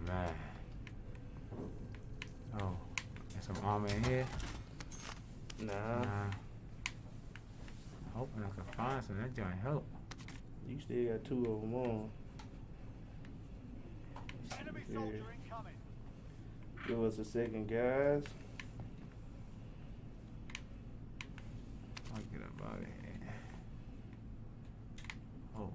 man. Oh, there's some armor in here. Nah. Hoping I can find some. That joint help. You still got 2 of them on. Enemy soldier incoming. Give us a second, guys. I'll get up out of here. Oh.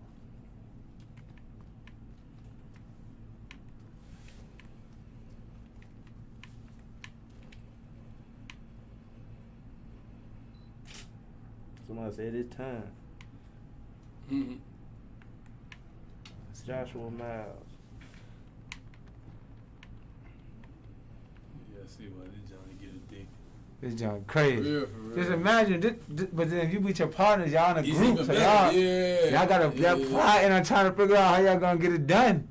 Somebody said it's time. Mm-hmm. Joshua Miles. Yeah, I see why this Johnny get a dick. This joint crazy. For real. Just imagine, but then if you with your partners, y'all in a He's group, even so better. y'all got y'all plotting on trying to figure out how y'all gonna get it done.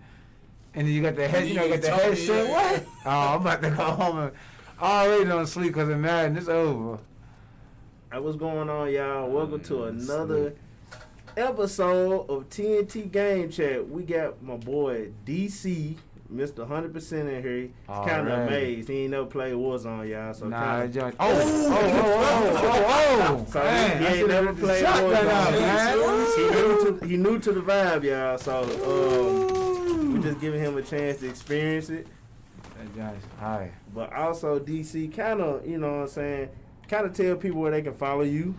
And then you got the head, you got the head shit. What? Oh, I'm about to go home and I already don't sleep because I'm mad and it's over. Hey, what's going on, y'all? Welcome to another episode of TnT Game Chat. We got my boy DC, Mr.100% in here. He's kind of amazed. He ain't never played Warzone, y'all. So nah, kinda, oh. So Man, he ain't never played Warzone. He new to the vibe, y'all. So we just giving him a chance to experience it. Hi. But also DC kind of, you know what I'm saying, kind of tell people where they can follow you.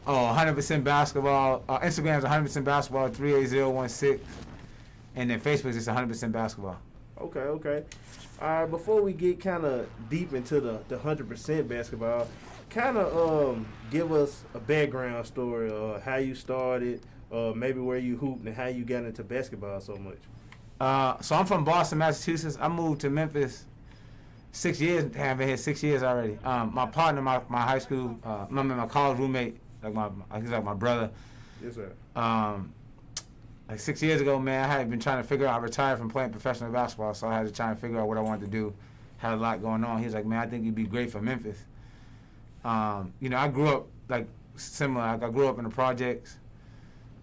Oh, 100% basketball. Instagram's 100% basketball 38016, and then Facebook's just 100% basketball. Okay. All right, before we get kind of deep into the 100% basketball, kind of give us a background story of how you started, maybe where you hooped and how you got into basketball so much. So I'm from Boston, Massachusetts. I moved to Memphis 6 years. I've been here 6 years already. My partner, my high school, my college roommate, he's like my brother. Yes, sir. Like 6 years ago, man, I had been trying to figure out. I retired from playing professional basketball, so I had to try and figure out what I wanted to do. Had a lot going on. He was like, man, I think you'd be great for Memphis. I grew up like similar. Like, I grew up in the projects.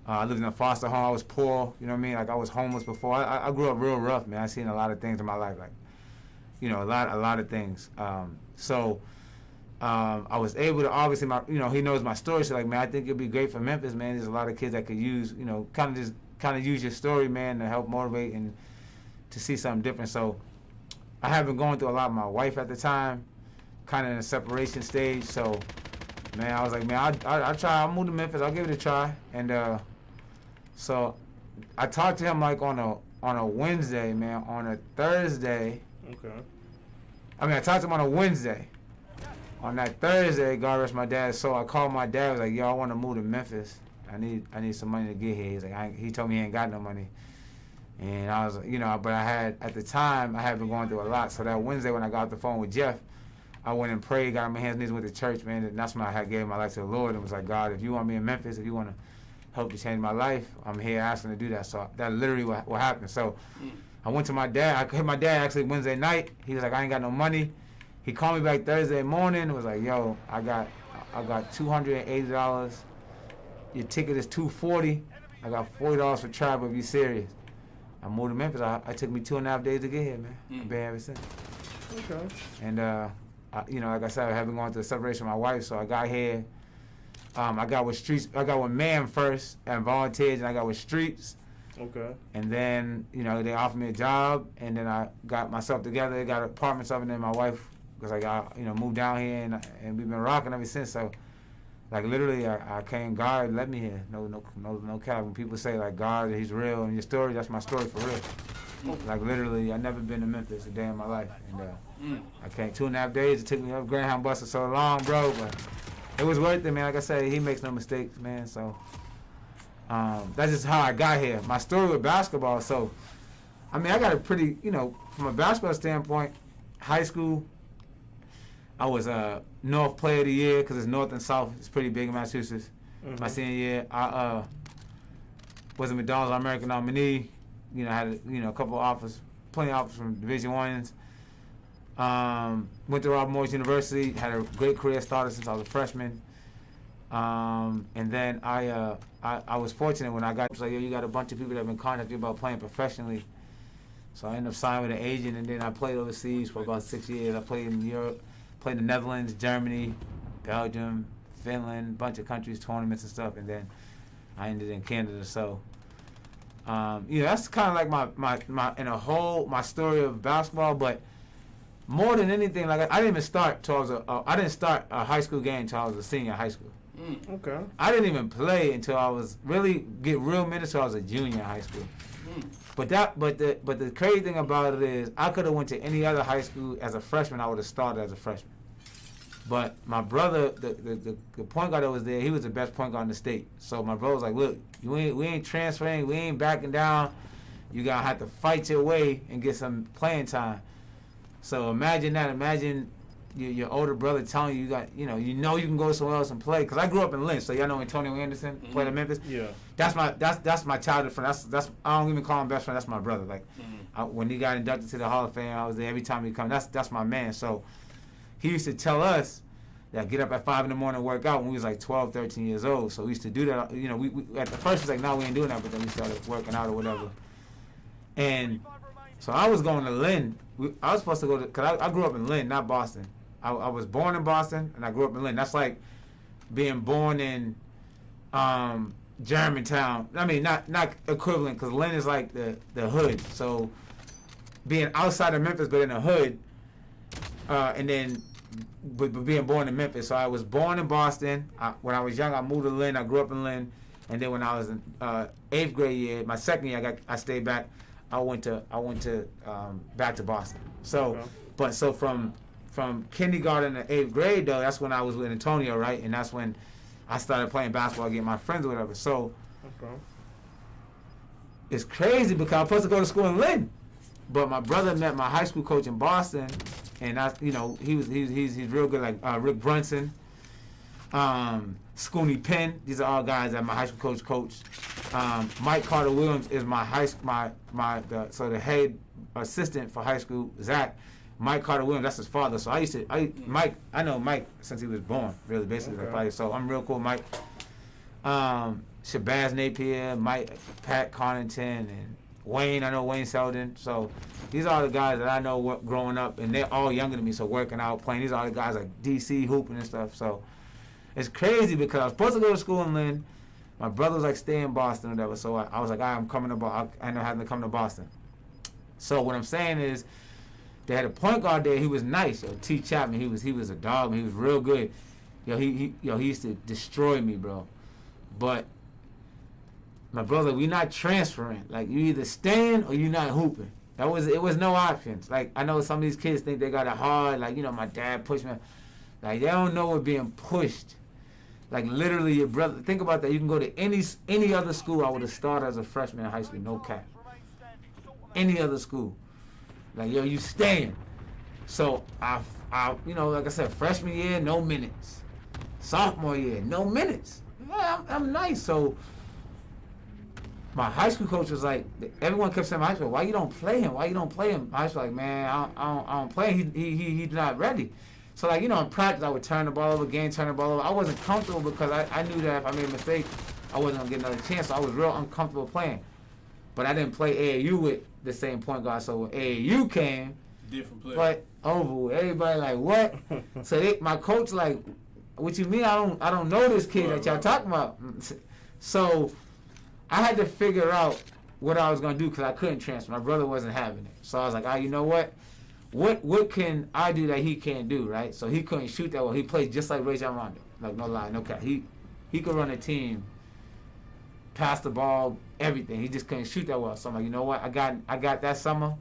I lived in a foster home. I was poor. You know what I mean? Like, I was homeless before. I grew up real rough, man. I seen a lot of things in my life, like, a lot of things. I was able to, obviously, he knows my story. So, like, man, I think it'd be great for Memphis, man. There's a lot of kids that could use, kind of use your story, man, to help motivate and to see something different. So, I have been going through a lot with my wife at the time, kind of in a separation stage. So, man, I was like, man, I'll try. I'll move to Memphis. I'll give it a try. And so, I talked to him like on a Wednesday, man. On a Thursday. Okay. I talked to him on a Wednesday. On that Thursday, God rest my dad. So I called my dad. I was like, yo, I want to move to Memphis. I need some money to get here. He's like, he told me he ain't got no money. And I was like, but I had, at the time, I had been going through a lot. So that Wednesday when I got off the phone with Jeff, I went and prayed, got on my hands and knees, went to church, man. And that's when I had gave my life to the Lord and was like, God, if you want me in Memphis, if you want to help to change my life, I'm here asking to do that. So that literally what happened. So I went to my dad. I hit my dad actually Wednesday night. He was like, I ain't got no money. He called me back Thursday morning and was like, yo, I got $280. Your ticket is $240. I got $40 for travel if you're serious. I moved to Memphis. I took me 2.5 days to get here, man. I've been here ever since. Okay. And, like I said, I have been going through a separation with my wife, so I got here. I got with Man first and volunteers, and I got with Streets. Okay. And then, they offered me a job, and then I got myself together, got apartments up, and then my wife, because I got, moved down here, and we've been rocking ever since. So, like, literally, I came, God let me here. No cap. When people say, like, God, he's real, and your story, that's my story for real. Like, literally, I never been to Memphis a day in my life. And I came 2.5 days. It took me up Greyhound bus for so long, bro, but it was worth it, man. Like I said, he makes no mistakes, man. So that's just how I got here. My story with basketball. So, I got a pretty, from a basketball standpoint, high school, I was North Player of the Year because it's North and South. It's pretty big in Massachusetts. Mm-hmm. My senior year, I was a McDonald's All-American nominee. Had a couple of offers, plenty of offers from Division I's. Went to Robert Morris University. Had a great career, started since I was a freshman. And then I was fortunate when I got, it was like, yo, you got a bunch of people that have been contacting you about playing professionally. So I ended up signing with an agent, and then I played overseas for about 6 years. I played in Europe, played in the Netherlands, Germany, Belgium, Finland, bunch of countries, tournaments and stuff, and then I ended in Canada. So, that's kind of like my story of basketball. But more than anything, like I didn't even start till I didn't start a high school game until I was a senior in high school. Okay. I didn't even play until I was get real minutes until I was a junior in high school. But the crazy thing about it is I could have went to any other high school as a freshman. I would have started as a freshman. But my brother, the point guard that was there, he was the best point guard in the state. So my brother was like, look, we ain't transferring, we ain't backing down. You gotta have to fight your way and get some playing time. So imagine that. Imagine your older brother telling you you can go somewhere else and play. Because I grew up in Lynch, so y'all know Antonio Anderson played in Memphis. Yeah. That's my childhood friend. That's I don't even call him best friend. That's my brother. Like when he got inducted to the Hall of Fame, I was there every time he come. That's my man. So he used to tell us that get up at 5 a.m. and work out when we was like 12, 13 years old. So we used to do that. We at the first was like, no, we ain't doing that, but then we started working out or whatever. And so I was going to Lynn. I was supposed to go to, because I grew up in Lynn, not Boston. I was born in Boston, and I grew up in Lynn. That's like being born in Germantown. I mean, not equivalent, because Lynn is like the hood. So being outside of Memphis, but in the hood, and then but being born in Memphis. So I was born in Boston. When I was young, I moved to Lynn. I grew up in Lynn. And then when I was in 8th grade year, my second year, I stayed back. I went to back to Boston. So, Okay. but so from kindergarten to 8th grade though, that's when I was with Antonio, right? And that's when I started playing basketball, getting my friends or whatever. So Okay. it's crazy because I was supposed to go to school in Lynn, but my brother met my high school coach in Boston, and he's real good, like Rick Brunson, Scooney Penn. These are all guys that my high school coach. Mike Carter Williams is my the head assistant for high school. Zach, Mike Carter Williams, that's his father. So I know Mike since he was born, really, basically. Okay. So I'm real cool, Mike. Shabazz Napier, Pat Connaughton, and Wayne. I know Wayne Selden. So these are the guys that I know growing up, and they're all younger than me. So working out, playing. These are the guys like DC hooping and stuff. So it's crazy because I was supposed to go to school in Lynn. My brother was like, stay in Boston or whatever. So I was like, I'm coming to Boston. I ended up having to come to Boston. So what I'm saying is, they had a point guard there. He was nice. T. Chapman. He was a dog. He was real good. He used to destroy me, bro. But my brother, we not transferring. Like, you either staying or you not hooping. It was no options. Like, I know some of these kids think they got it hard. Like, my dad pushed me. Like, they don't know we're being pushed. Like, literally, your brother. Think about that. You can go to any other school. I would have started as a freshman in high school, no cap. Any other school. Like, you staying. So, I like I said, freshman year, no minutes. Sophomore year, no minutes. Yeah, I'm nice. So, my high school coach was like, everyone kept saying, high school, why you don't play him? Why you don't play him? I was like, man, I don't play him. He's not ready. So, like, in practice, I would turn the ball over, turn the ball over. I wasn't comfortable because I knew that if I made a mistake, I wasn't going to get another chance. So, I was real uncomfortable playing. But I didn't play AAU with the same point guard. So, when AAU came, different player. but over, everybody like, what? So, my coach like, what you mean? I don't know this kid that y'all talking about. So, I had to figure out what I was going to do because I couldn't transfer. My brother wasn't having it. So, I was like, you know what? What can I do that he can't do, right? So he couldn't shoot that well. He played just like Rajon Rondo. Like, no lie, no cap. He could run a team, pass the ball, everything. He just couldn't shoot that well. So I'm like, you know what? I got that summer.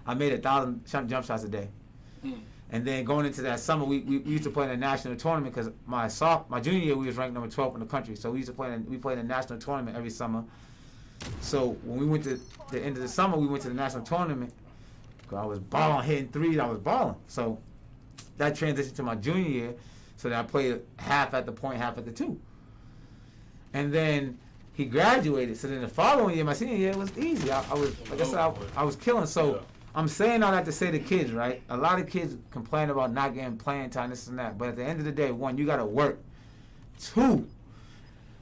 I made 1,000 jump shots a day. And then going into that summer, we used to play in a national tournament because my junior year we was ranked number 12 in the country. So we played in a national tournament every summer. So when we went to the end of the summer, we went to the national tournament. I was balling, hitting threes. I was balling. So that transitioned to my junior year. So that I played half at the point, half at the two. And then he graduated. So then the following year, my senior year, it was easy. I was killing. So I'm saying all that to say to kids, right? A lot of kids complain about not getting playing time, this and that. But at the end of the day, one, you got to work. Two,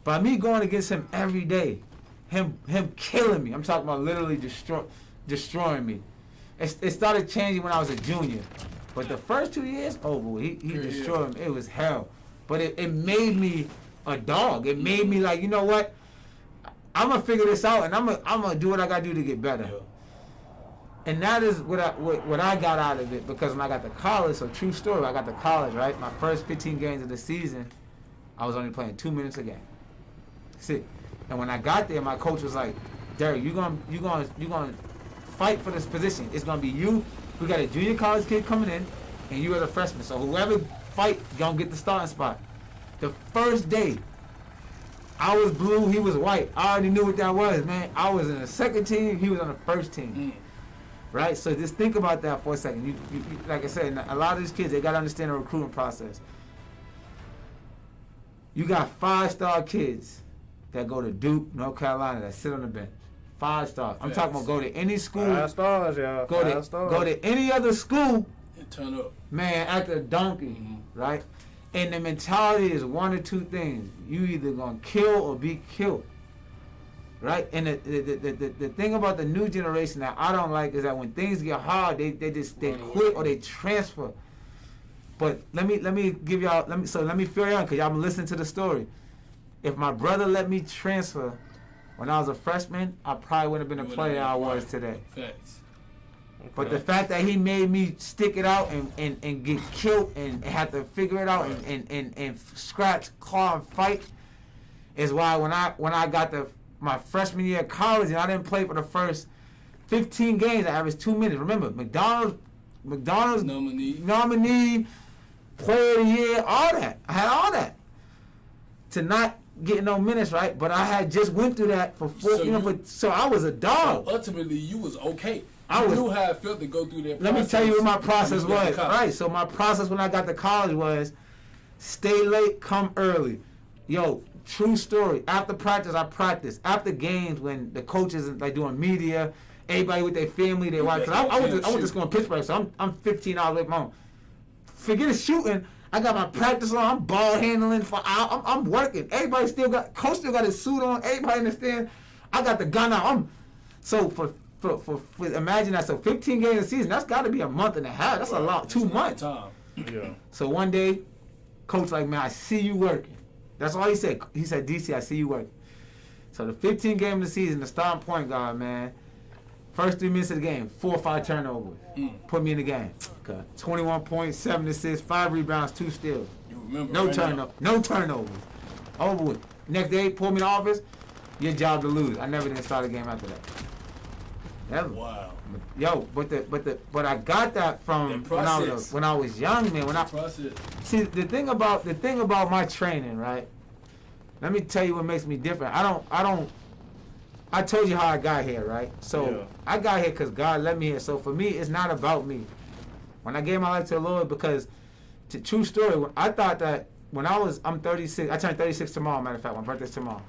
by me going against him every day, him killing me. I'm talking about literally destroying me. It started changing when I was a junior. But the first 2 years, oh boy, he destroyed me. It was hell. But it made me a dog. It made me like, you know what? I'm gonna figure this out, and I'm gonna do what I gotta do to get better. Yeah. And that is what I got out of it, because when I got to college, so true story, I got to college, right? My first 15 games of the season, I was only playing 2 minutes a game. That's it. And when I got there, my coach was like, Derek, you're gonna fight for this position. It's gonna be you. We got a junior college kid coming in, and you as a freshman. So whoever fight gonna get the starting spot. The first day, I was blue, he was white. I already knew what that was, man. I was in the second team, he was on the first team. Right? So just think about that for a second. You like I said, a lot of these kids, they got to understand the recruiting process. You got 5-star kids that go to Duke, North Carolina, that sit on the bench. 5 stars. I'm talking about go to any school. 5 stars, y'all. Go to any other school. And turn up. Man, act a donkey, right? And the mentality is one or two things. You either gonna kill or be killed, right? And the thing about the new generation that I don't like is that when things get hard, they quit or they transfer. But let me give y'all let me fill you in, because y'all been listening to the story. If my brother let me transfer when I was a freshman, I probably wouldn't have been the player I was today. Facts. But the fact that he made me stick it out and get killed and have to figure it out and scratch, claw, and fight is why when I got my freshman year of college and I didn't play for the first 15 games, I averaged 2 minutes. Remember, McDonald's nominee, player of the year, all that. I had all that. To not get no minutes, right? But I had just went through that for 4 so I was a dog. So ultimately, you was okay. I knew how it felt to go through that process. Let me tell you what my process was. Right, so my process when I got to college was stay late, come early. Yo, true story. After practice, I practiced. After games, when the coaches like doing media, everybody with their family, they watch. I went to school in Pittsburgh, so I'm 15 hours away from home. Forget the shooting. I got my practice on. I'm ball handling. I'm working. Everybody coach still got his suit on. Everybody understand. I got the gun out. For imagine that. So 15 games a season. That's got to be a month and a half. That's a lot. 2 months. Yeah. So one day, coach like, man, I see you working. That's all he said. He said, DC, I see you working. So the 15 game of the season, the starting point guard, man. First 3 minutes of the game, 4 or 5 turnovers. Put me in the game. Okay. 21 points, 7 assists, 5 rebounds, 2 steals. You remember? No turnover. No turnovers. Over with. Next day, pull me in the office. Your job to lose. I never did start a game after that. Never. Wow. Yo, but I got that from when I was young, man. See the thing about my training, right? Let me tell you what makes me different. I told you how I got here, right? So yeah. I got here because God led me here. So for me, it's not about me. When I gave my life to the Lord, because true story, I thought that I'm 36. I turned 36 tomorrow. Matter of fact, my birthday's tomorrow.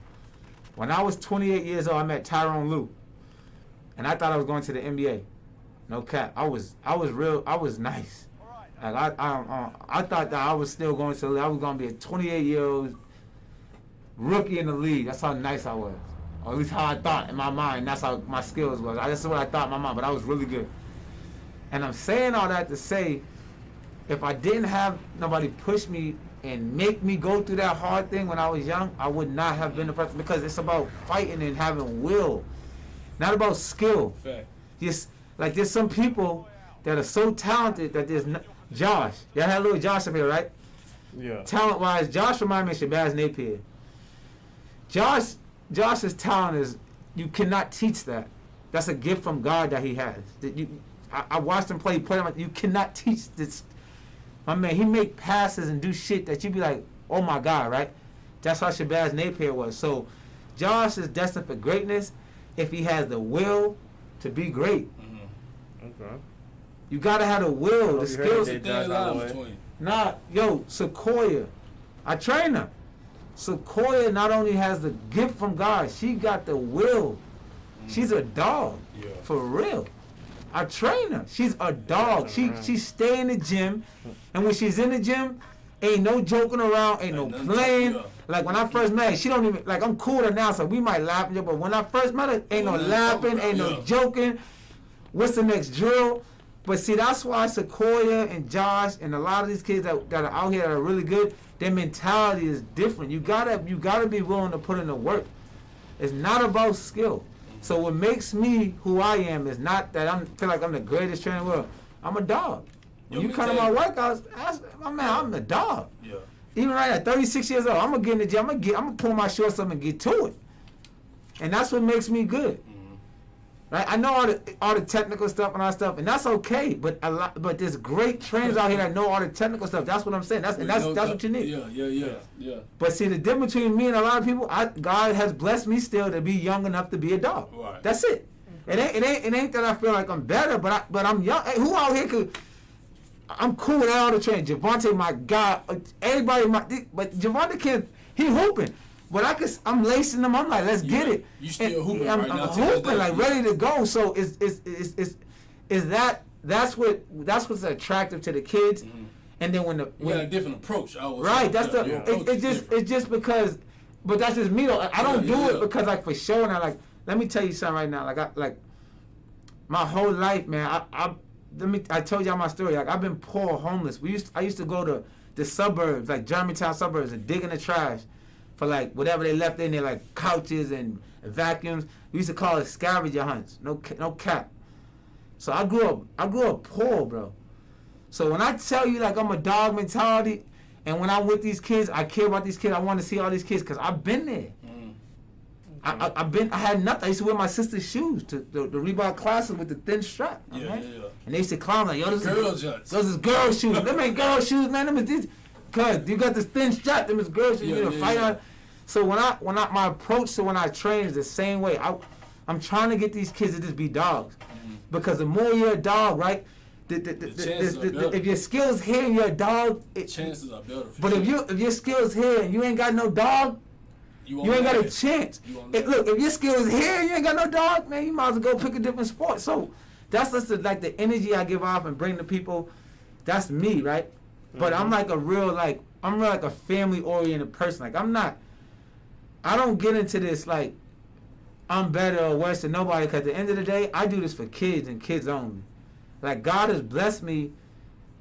When I was 28 years old, I met Tyrone Lue, and I thought I was going to the NBA. No cap. I was nice. Like I thought that I was still going to. I was going to be a 28-year-old rookie in the league. That's how nice I was. Or at least how I thought in my mind. That's how my skills was. That's what I thought in my mind, but I was really good. And I'm saying all that to say, if I didn't have nobody push me and make me go through that hard thing when I was young, I would not have been the person, because it's about fighting and having will, not about skill. Fact. Just like there's some people that are so talented that there's Josh. Y'all had little Josh up here, right? Yeah. Talent-wise, Josh reminded me of Shabazz Napier. Josh's talent is, you cannot teach that. That's a gift from God that he has. I watched him play. You cannot teach this. My man, he make passes and do shit that you be like, oh my God, right? That's how Shabazz Napier was. So Josh is destined for greatness if he has the will to be great. Okay. You gotta have the will, the skills. Sequoia, I train her. Sequoia not only has the gift from God, she got the will. She's a dog, for real. I train her. She's a dog. She stay in the gym, and when she's in the gym, ain't no joking around, ain't no playing. Like when I first met her, she don't even, like, I'm cool with her now, so we might laugh, but when I first met her, ain't no laughing, ain't no joking. What's the next drill? But see, that's why Sequoia and Josh and a lot of these kids that are out here that are really good, their mentality is different. You gotta be willing to put in the work. It's not about skill. So what makes me who I am is not that I feel like I'm the greatest trainer in the world. I'm a dog. When you come to my workouts, I'm a dog. Yeah. Even right at 36 years old, I'm gonna get in the gym. I'm gonna pull my shorts up and get to it. And that's what makes me good. Right? I know all the technical stuff and all that stuff, and that's okay. But but there's great trainers out here that know all the technical stuff. That's what I'm saying. That's what you need. Yeah. But see, the difference between me and a lot of people, God has blessed me still to be young enough to be a dog. Right. That's it. It ain't that I feel like I'm better, but I'm young. Hey, who out here could? I'm cool with all the trainers. Javante, my guy, everybody. But Javante can't. He hooping. But I'm lacing them. I'm like, let's get it. You still hooping I'm right now? I'm hooping, like ready to go. So that's what's attractive to the kids. Mm-hmm. And then when you got a different approach. Right. That's it's just because, but that's just me though. I don't do it because like for show. And let me tell you something right now. Like my whole life, man. I told y'all my story. Like I've been poor, homeless. I used to go to the suburbs, like Germantown suburbs, and dig in the trash for like whatever they left in there, like couches and vacuums. We used to call it scavenger hunts. No cap. So I grew up poor, bro. So when I tell you like I'm a dog mentality, and when I'm with these kids, I care about these kids. I want to see all these kids because I've been there. I had nothing. I used to wear my sister's shoes to the Reebok Classic with the thin strap. Yeah. And they used to clown like, yo, those is girl shoes. Them ain't girl shoes, man. Them is these. Cause you got this thin strap. Them is girl shoes. You know, fight on. So when my approach to when I train is the same way. I'm trying to get these kids to just be dogs, because the more you're a dog, right? If your skills here and you're a dog, chances are better. But if your skills here and you ain't got no dog. You ain't got a chance. Look, if your skills here and you ain't got no dog, man, you might as well go pick a different sport. So that's just the energy I give off and bring to people. That's me, right? But I'm like a real a family oriented person. Like I don't get into this like I'm better or worse than nobody, because at the end of the day, I do this for kids and kids only. Like God has blessed me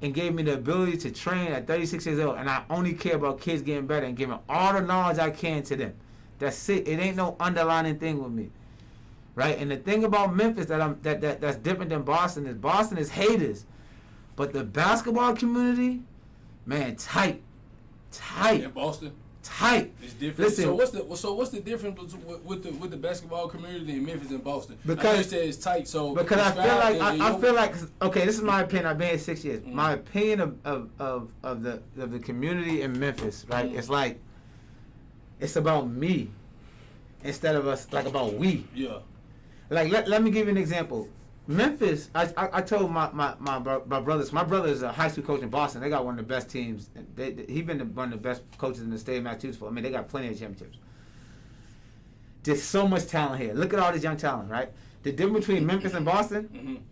and gave me the ability to train at 36 years old, and I only care about kids getting better and giving all the knowledge I can to them. That's it. It ain't no underlining thing with me, right? And the thing about Memphis that's different than Boston is haters, but the basketball community, man, tight. In Boston, tight. It's different. Listen, so what's the difference with the basketball community in Memphis and Boston? Because I know you said it's tight. So because I feel like okay, this is my opinion. I've been here 6 years. My opinion of the community in Memphis, right? It's like it's about me instead of us, like about we. Yeah. Like let me give you an example. Memphis, I told my brothers. My brother is a high school coach in Boston. They got one of the best teams. He been one of the best coaches in the state of Massachusetts. I mean, they got plenty of championships. There's so much talent here. Look at all this young talent, right? The difference between Memphis and Boston: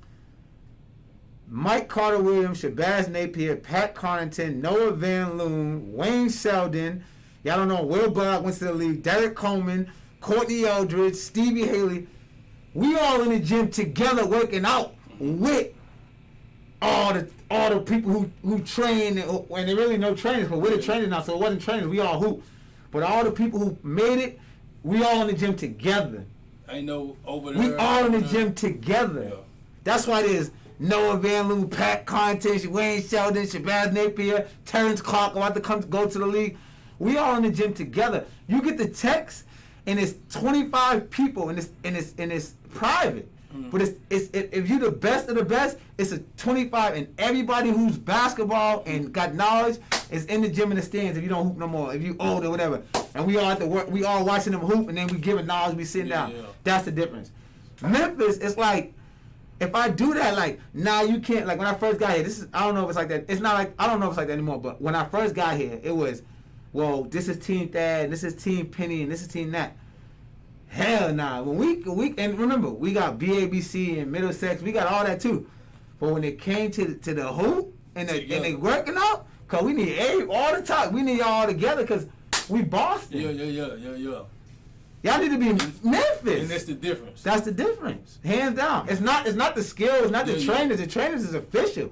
Mike Carter-Williams, Shabazz Napier, Pat Connaughton, Noah Van Loon, Wayne Sheldon. Y'all don't know, Will Block went to the league. Derek Coleman, Courtney Eldridge, Stevie Haley. We all in the gym together working out with all the people who train, and they really no trainers, but we're the trainers now, so it wasn't trainers, we all hoop. But all the people who made it, we all in the gym together. I know over there. We all in the gym together. Yeah. That's why there's Noah Van Loon, Pat Connaughton, Wayne Sheldon, Shabazz Napier, Terrence Clark about to go to the league. We all in the gym together. You get the text, and it's 25 people, and it's private. But if you're the best of the best, it's a 25, and everybody who's basketball and got knowledge is in the gym in the stands. If you don't hoop no more, if you old or whatever, and we all at the work, we all watching them hoop, and then we giving knowledge, we sitting down. Yeah. That's the difference. Memphis, it's like, if I do that, like, nah, you can't. Like when I first got here, I don't know if it's like that. It's not like, I don't know if it's like that anymore. But when I first got here, it was, well, this is Team Thad, this is Team Penny, and this is Team That. Hell nah. When we and remember, we got BABC and Middlesex, we got all that too. But when it came to the hoop and they working out, cause we need all the time. We need y'all all together, cause we Boston. Yeah. Y'all need to be Memphis. And that's the difference. That's the difference, hands down. It's not the skill. It's not the trainers. The trainers is official.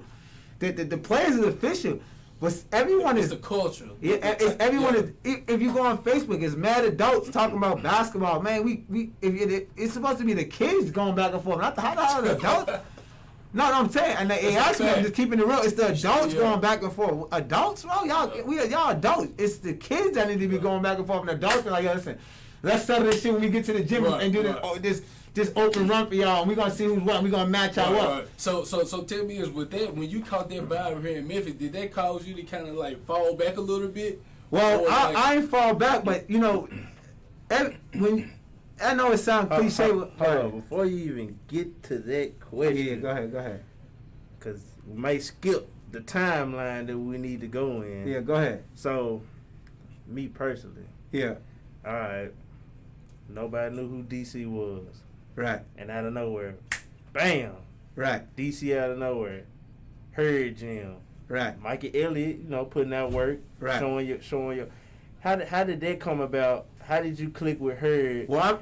The players is official. But everyone It's is the culture. Yeah, it's everyone is. If you go on Facebook, it's mad adults talking about basketball. Man, it's supposed to be the kids going back and forth, not the how the adults. No, I'm saying, and the AI I'm just keeping it real. It's the adults going back and forth. Adults, bro, y'all adults. It's the kids that need to be going back and forth. And adults are like, yo, listen, let's settle this shit when we get to the gym and do this open run for y'all. And we're gonna see who's what. We're gonna match y'all up. Right. So tell me, is with that, when you caught that vibe here in Memphis, did that cause you to kind of like fall back a little bit? Well, I ain't fall back, but you know, when I know it sounds cliche. Hold on, before you even get to that question. Yeah, go ahead. Because we might skip the timeline that we need to go in. Yeah, go ahead. So, me personally. Yeah. All right. Nobody knew who DC was. Right. And out of nowhere, bam. Right. DC out of nowhere. Heard Jim. Right. Mikey Elliott, putting out work. Right. Showing your. How did that come about? How did you click with her? Well,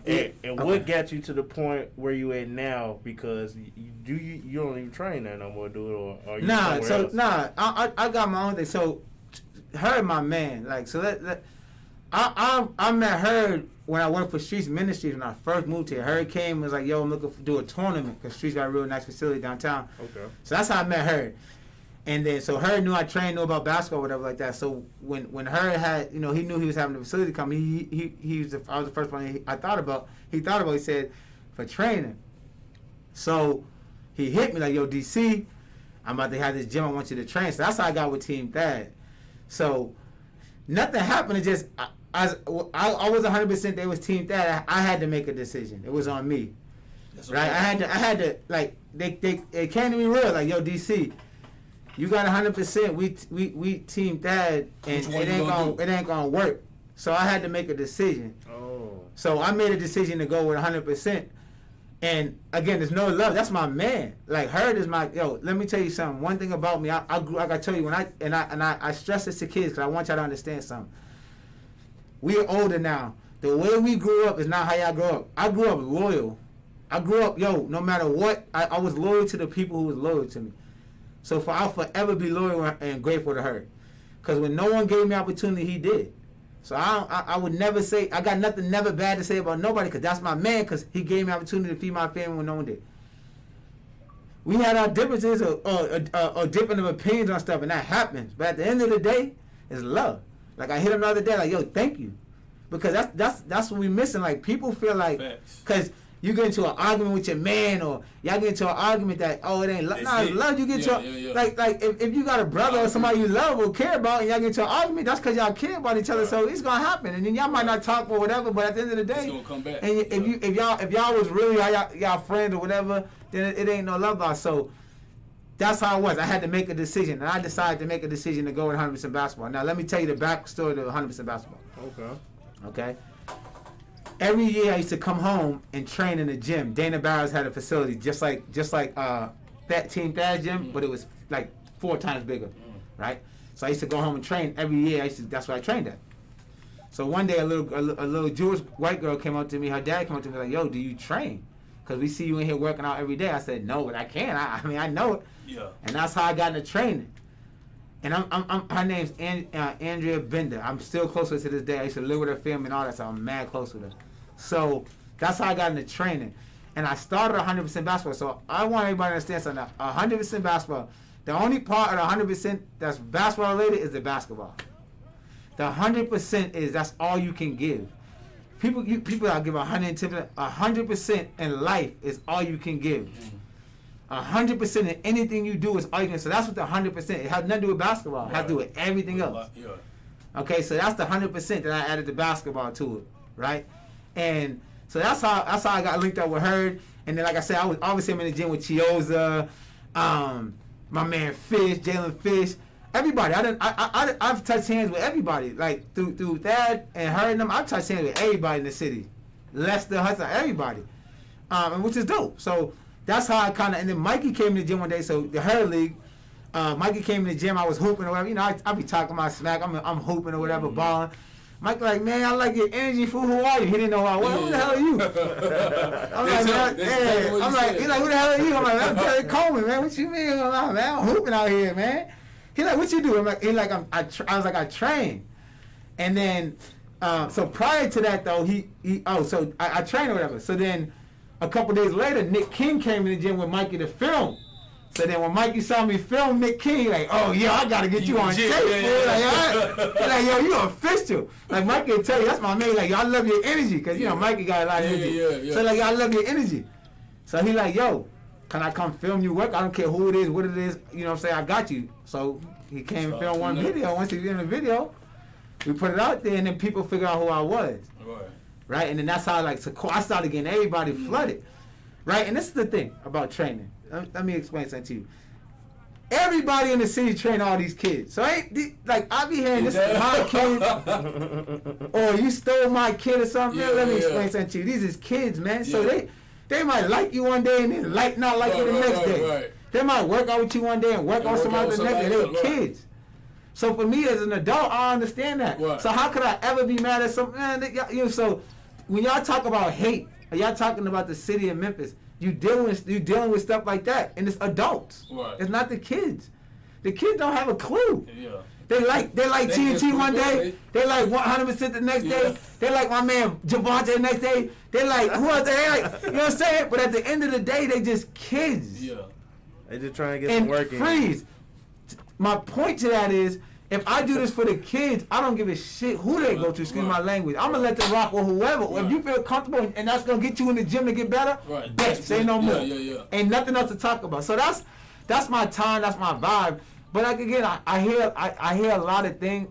what got you to the point where you at now? Because you don't even train there no more, do it, or you I got my own thing. So her, my man, like I met her when I worked for Streets Ministries when I first moved here. Her came and was like, yo, I'm looking to do a tournament because Streets got a real nice facility downtown. Okay. So that's how I met her. And then, so her knew I trained, knew about basketball, whatever like that. So when her had, he knew he was having a facility come. I was the first one I thought about. He said, for training. So he hit me like, yo, DC, I'm about to have this gym. I want you to train. So that's how I got with Team Thad. So nothing happened. It just I was 100%. They was Team Thad. I had to make a decision. It was on me, right? I had to like it came to me real like, yo, DC. You got 100%. We Team Thad, and it ain't gonna work. So I had to make a decision. Oh. So I made a decision to go with 100%. And again, there's no love. That's my man. Like Herd is my Let me tell you something. One thing about me, I grew. Like I tell you, I stress this to kids because I want y'all to understand something. We are older now. The way we grew up is not how y'all grew up. I grew up loyal. I grew up, no matter what, I was loyal to the people who was loyal to me. So I'll forever be loyal and grateful to her. Because when no one gave me opportunity, he did. So I would never say, I got nothing never bad to say about nobody because that's my man because he gave me opportunity to feed my family when no one did. We had our differences or different opinions on stuff and that happens. But at the end of the day, it's love. Like I hit him the other day like, yo, thank you. Because that's what we missing. Like people feel like, because you get into an argument with your man, or y'all get into an argument that it ain't love. Nah, love. You get like if you got a brother or somebody you love or care about, and y'all get into an argument, that's because y'all care about each other. So it's gonna happen, and then y'all might not talk or whatever. But at the end of the day, it's gonna come back. And if y'all was really y'all friends or whatever, then it ain't no love lost. So that's how it was. I had to make a decision, and I decided to make a decision to go with 100% basketball. Now let me tell you the backstory to 100% basketball. Okay. Every year I used to come home and train in the gym. Dana Barrows had a facility just like that Team Thad gym, but it was like 4 times bigger, right? So I used to go home and train every year. That's where I trained at. So one day a little Jewish white girl came up to me. Her dad came up to me like, "Yo, do you train? Because we see you in here working out every day." I said, "No, but I can. I mean, I know it." Yeah. And that's how I got into training. And her name's Andrea Bender. I'm still close with her to this day. I used to live with her family and all that, so I'm mad close with her. So that's how I got into training. And I started 100% basketball. So I want everybody to understand something. 100% basketball. The only part of the 100% that's basketball related is the basketball. The 100% is that's all you can give. People that give 110%. 100% in life is all you can give. 100% in anything you do is all you can. So that's what the 100%. It has nothing to do with basketball. It has to do with everything else. Okay, so that's the 100% that I added the basketball to it, right? And so that's how I got linked up with her. And then, like I said, I was obviously in the gym with Chioza, my man Fish, Jalen Fish, everybody. I've touched hands with everybody, like through that and her and them. I've touched hands with everybody in the city, Lester, Hudson, everybody, and which is dope. So that's how I kind of. And then Mikey came to the gym one day. So the her league, Mikey came to the gym. I was hooping or whatever. I be talking my smack. I'm hooping or whatever, balling. Mike like, man, I like your energy, fool. Who are you? He didn't know who I was. Who the hell are you? I'm like, man, hey. I'm like, he's like, who the hell are you? I'm like, I'm Terry Coleman, man. What you mean? I'm like, man, I'm hooping out here, man. He like, what you do? I'm like, he like, I was like, I train. And then, so prior to that though, so I trained or whatever. So then, a couple days later, Nick King came in the gym with Mikey to film. So then when Mikey saw me film Nick King, he like, oh, yeah, I got to get you on tape. Like, yo, you official. Like, Mikey will tell you, that's my man. Like, yo, I love your energy. Because, you know, Mikey got a lot of energy. So, like, yo, I love your energy. So he like, yo, can I come film you work? I don't care who it is, what it is. You know what I'm saying? I got you. So he came and filmed one video. Once he did the video, we put it out there, and then people figure out who I was. Right? And then that's how, like, so I started getting everybody flooded. Right? And this is the thing about training. Let me explain something to you. Everybody in the city train all these kids. So like I be hearing this is my kid, or you stole my kid or something. Let me explain something to you. These is kids, man. So they might like you one day and then not like you the next day. Right. They might work out with you one day and work on somebody the next day. They're kids. So for me as an adult, I understand that. Right. So how could I ever be mad at some man? So when y'all talk about hate, are y'all talking about the city of Memphis? You dealing with stuff like that, and it's adults. Right. It's not the kids. The kids don't have a clue. Yeah. They like TnT one day. They like 100% the next day. They like my man Javante the next day. They like who else? They like, you know what I'm saying? But at the end of the day, they just kids. Yeah. They just trying to get some work in. Freeze. My point to that is, if I do this for the kids, I don't give a shit who they go to. Excuse my language. I'm gonna let them rock with whoever. If you feel comfortable and that's gonna get you in the gym to get better, say no more. Ain't nothing else to talk about. So that's my time. That's my vibe. But like again, I hear a lot of things.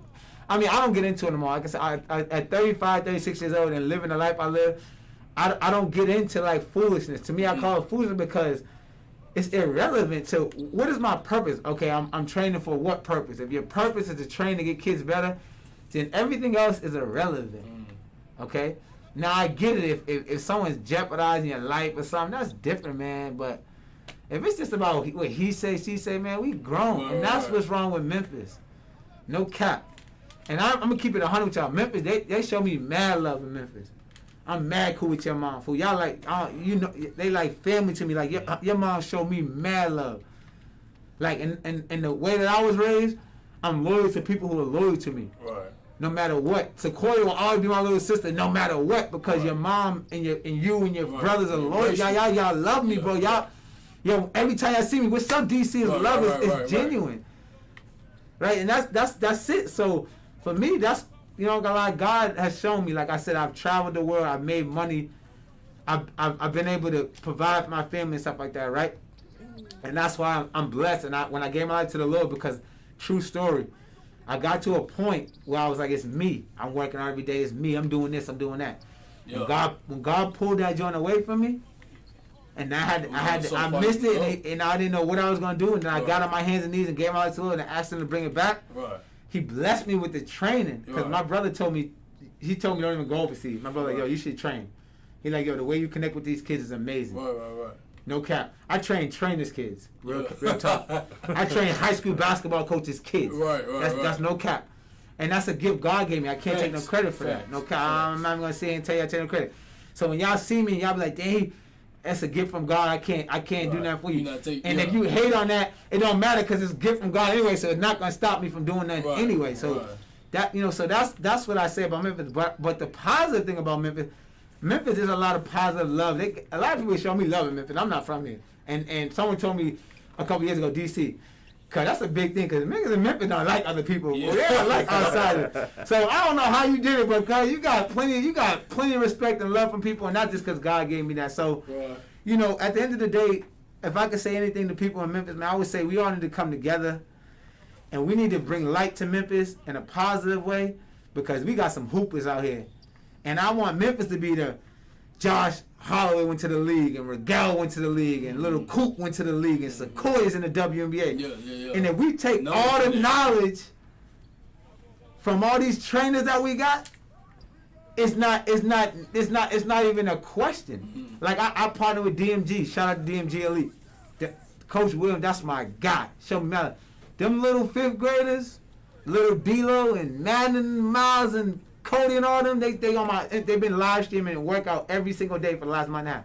I mean, I don't get into it anymore. Like I said, at 35, 36 years old and living the life I live, I don't get into like foolishness. To me, I call it foolishness because it's irrelevant to what is my purpose. Okay, I'm training for what purpose? If your purpose is to train to get kids better, then everything else is irrelevant. Okay? Now I get it if someone's jeopardizing your life or something, that's different, man. But if it's just about what he say, she say, man, we grown. And that's what's wrong with Memphis. No cap. And I'm gonna keep it 100 with y'all. Memphis, they show me mad love in Memphis. I'm mad cool with your mom, fool. Y'all like, you know, they like family to me. Like your mom showed me mad love. Like, and the way that I was raised, I'm loyal to people who are loyal to me. Right. No matter what. Sequoia will always be my little sister, no matter what, because your mom and you and your brothers are loyal. Y'all love me, bro. Yo, every time y'all see me, what's up, DC? Love is genuine. Right, and that's it. So for me, that's. You know, God has shown me, like I said, I've traveled the world, I've made money, I've been able to provide for my family and stuff like that, right? And that's why I'm blessed. And when I gave my life to the Lord, because true story, I got to a point where I was like, it's me. I'm working every day. It's me. I'm doing this. I'm doing that. When God pulled that joint away from me, and I missed it, and I didn't know what I was gonna do, and then I got on my hands and knees and gave my life to the Lord and asked Him to bring it back. Right. He blessed me with the training because my brother told me, don't even go overseas. My brother, yo, you should train. He like, yo, the way you connect with these kids is amazing. Right. No cap. I train trainers' kids. Real talk. I train high school basketball coaches' kids. That's no cap. And that's a gift God gave me. I can't take no credit for that. No cap. I'm not gonna say and tell you I take no credit. So when y'all see me, y'all be like, dang, that's a gift from God. I can't do that for you. If you hate on that, it don't matter because it's a gift from God anyway. So it's not gonna stop me from doing that anyway. So that so that's what I say about Memphis. But the positive thing about Memphis is a lot of positive love. A lot of people show me love in Memphis. I'm not from here, and someone told me a couple years ago, DC. Cause that's a big thing. Cause niggas in Memphis don't like other people. Yeah. They don't like outsiders. So I don't know how you did it, but cause you got plenty of respect and love from people, and not just cause God gave me that. So, you know, at the end of the day, if I could say anything to people in Memphis, man, I would say we all need to come together, and we need to bring light to Memphis in a positive way, because we got some hoopers out here, and I want Memphis to be the Josh Holloway went to the league, and Regal went to the league, and Little Coop went to the league, and Sequoia's in the WNBA. Yeah. And if we take all the knowledge from all these trainers that we got, it's not even a question. Mm-hmm. Like I partner with DMG. Shout out to DMG Elite. Coach Williams, that's my guy. Show me Mallet. Them little fifth graders, little D-Lo and Madden, Miles and Cody and all them, they on my. They've been live streaming and workout every single day for the last month now.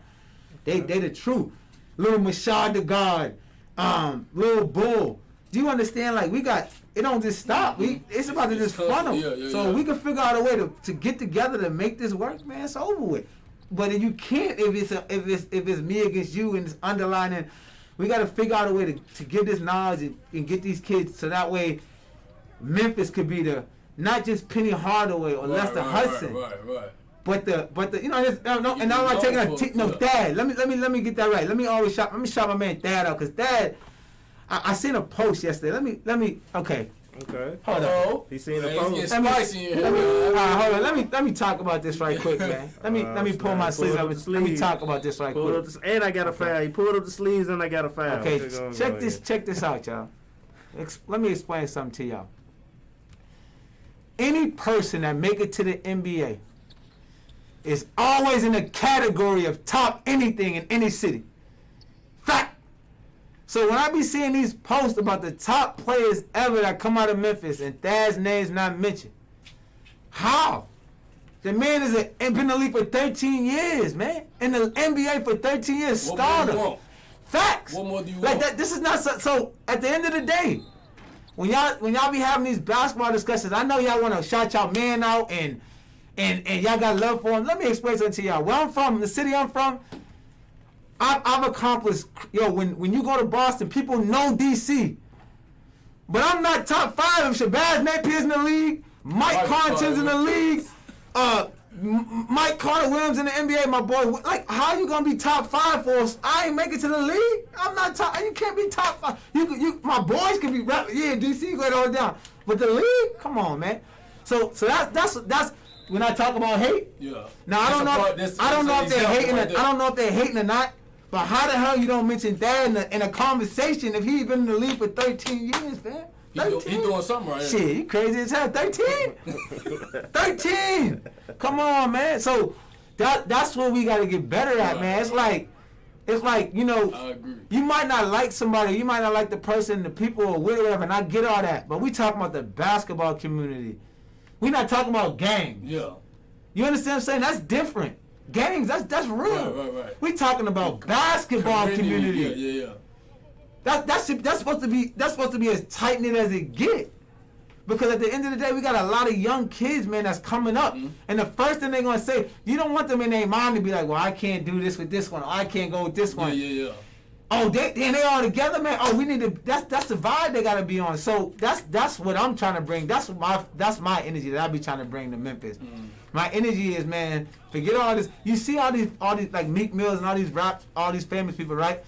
They the truth. Little Mashad the God, Little Bull. Do you understand? Like we got. It don't just stop. It's about to just funnel. So we can figure out a way to get together to make this work, man. It's over with. But if you can't, if it's me against you and it's underlining, we got to figure out a way to give this knowledge and get these kids so that way Memphis could be the not just Penny Hardaway or Lester Hudson, but the you know and I'm not taking a Thad. Let me get that right. Let me shout my man Thad out because Thad. I seen a post yesterday. Let me. Okay. Hold on. He seen the post. Hold on. Let me talk about this right quick, man. Let me pull my sleeves up. Let me talk about this right quick. And I got a foul. He pulled up the sleeves and I got a foul. Okay. Check this out, y'all. Let me explain something to y'all. Any person that make it to the NBA is always in the category of top anything in any city. Fact. So when I be seeing these posts about the top players ever that come out of Memphis and Thad's name's not mentioned, how? The man has been in the league for 13 years, man. In the NBA for 13 years, starter. Facts. What more do you like want? that? This is not so. At the end of the day, when y'all be having these basketball discussions, I know y'all want to shout y'all man out and y'all got love for him. Let me explain something to y'all. Where I'm from, the city I'm from. I've accomplished, when you go to Boston, people know DC. But I'm not top 5 if Shabazz Napier's in the league, Mike Connaughton's in the league, Mike Carter-Williams in the NBA, my boy. Like, how you going to be top 5 for us? I ain't make it to the league. I'm not top, you can't be top 5. My boys can be, DC go all down. But the league, come on, man. So that's when I talk about hate. Yeah. Now I don't know if they're hating. I don't know if they're hating or not. But how the hell you don't mention that in a conversation if he's been in the league for 13 years, man? He doing something right. Shit, he crazy as hell. 13? 13! Come on, man. So that's what we got to get better at, man. It's like, I agree. You might not like somebody, you might not like the person, the people, or whatever, and I get all that. But we talking about the basketball community. We not talking about gangs. Yeah. You understand what I'm saying? That's different. Gangs, that's real. Right. We talking about basketball community. Yeah. That's supposed to be as tight knit as it get. Because at the end of the day, we got a lot of young kids, man, that's coming up. Mm-hmm. And the first thing they're gonna say, you don't want them in their mind to be like, well, I can't do this with this one, or I can't go with this one. Yeah. Oh, they all together, man. Oh, we need to. That's the vibe they gotta be on. So that's what I'm trying to bring. That's my energy that I be trying to bring to Memphis. Mm. My energy is, man, forget all this. You see all these like Meek Mills and all these raps, all these famous people, right?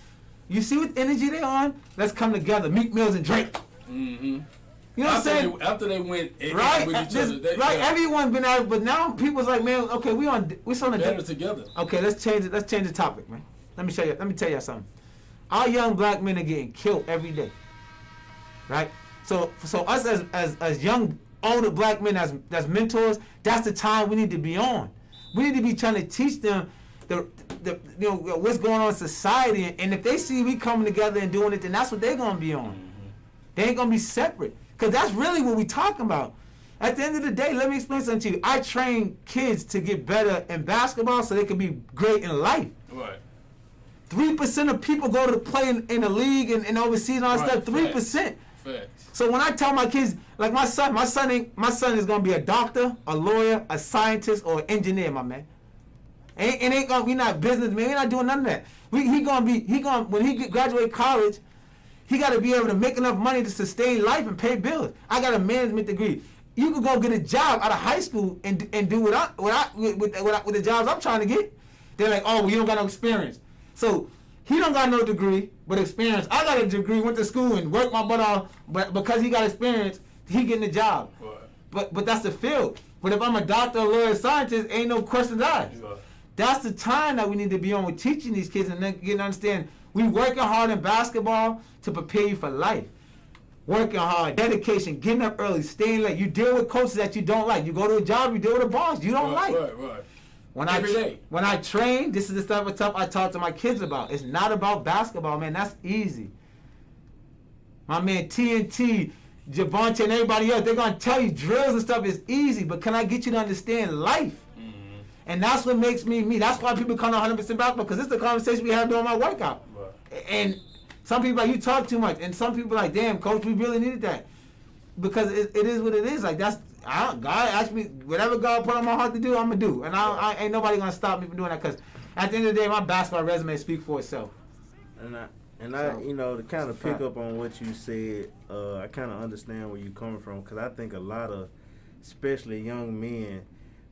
You see what energy they on? Let's come together, Meek Mills and Drake. Mm-hmm. You know what I'm saying? After they went right, with each other, everyone's been out, but now people's like, man, okay, we're on better together. Okay, let's change it. Let's change the topic, man. Let me tell you something. Our young black men are getting killed every day, right? So us as young older black men as mentors, that's the time we need to be on. We need to be trying to teach them the what's going on in society, and if they see we coming together and doing it, then that's what they're gonna be on. Mm-hmm. They ain't gonna be separate, because that's really what we talking about. At the end of the day, let me explain something to you. I train kids to get better in basketball so they can be great in life. Right. 3% of people go to play in the league and overseas and all that stuff. 3%. Facts. So when I tell my kids, like my son is gonna be a doctor, a lawyer, a scientist, or an engineer, my man. We not businessmen. We not doing none of that. When he graduate college, he got to be able to make enough money to sustain life and pay bills. I got a management degree. You could go get a job out of high school and do with the jobs I'm trying to get. They're like, oh, well, you don't got no experience. So he don't got no degree, but experience. I got a degree, went to school and worked my butt off, but because he got experience, he getting a job. Right. But that's the field. But if I'm a doctor, a lawyer, scientist, ain't no questions asked. Right. That's the time that we need to be on with teaching these kids and then getting to understand we working hard in basketball to prepare you for life. Working hard, dedication, getting up early, staying late. You deal with coaches that you don't like. You go to a job, you deal with a boss you don't like. Right. When I train, this is the type of stuff I talk to my kids about. It's not about basketball, man. That's easy. My man TnT, Javonte and everybody else, they're going to tell you drills and stuff is easy, but can I get you to understand life? Mm-hmm. And that's what makes me me. That's why people come to 100% basketball, because it's the conversation we have during my workout. Right. And some people like, you talk too much. And some people like, damn, coach, we really needed that. Because it is what it is. Like, God asked me, whatever God put on my heart to do, I'm going to do. And I ain't nobody going to stop me from doing that, because at the end of the day, my basketball resume speaks for itself. And I, you know, to kind of pick up on what you said, I kind of understand where you're coming from, because I think a lot of, especially young men,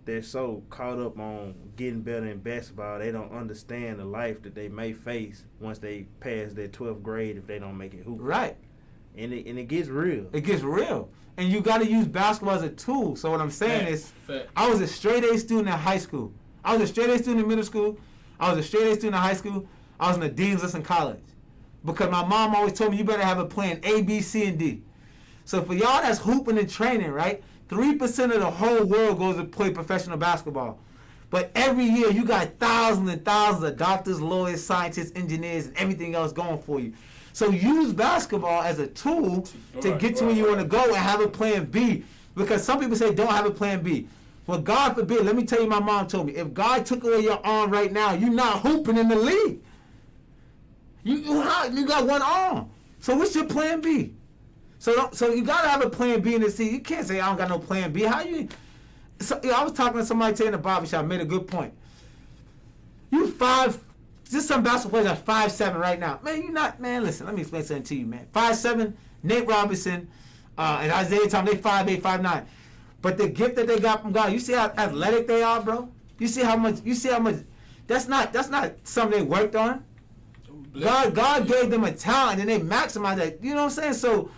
they're so caught up on getting better in basketball, they don't understand the life that they may face once they pass their 12th grade if they don't make it hoop. Right. And it gets real. It gets real. And you got to use basketball as a tool. So what I'm saying is, I was a straight A student in high school. I was a straight A student in middle school. I was a straight A student in high school. I was in the dean's list in college. Because my mom always told me, you better have a plan A, B, C, and D. So for y'all that's hooping and training, right, 3% of the whole world goes to play professional basketball. But every year you got thousands and thousands of doctors, lawyers, scientists, engineers, and everything else going for you. So use basketball as a tool to get to where you want to go and have a plan B. Because some people say don't have a plan B. Well, God forbid, let me tell you, my mom told me, if God took away your arm right now, you're not hooping in the league. You got one arm. So what's your plan B? So you got to have a plan B in the season. You can't say I don't got no plan B. How you? So, I was talking to somebody today in the barbershop, made a good point. You just some basketball players are 5'7" right now. Man, you not, man, listen, let me explain something to you, man. 5'7", Nate Robinson, and Isaiah Thomas, they 5'8", 5'9". But the gift that they got from God, you see how athletic they are, bro? You see how much, that's not something they worked on. God gave them a talent and they maximized that. You know what I'm saying? So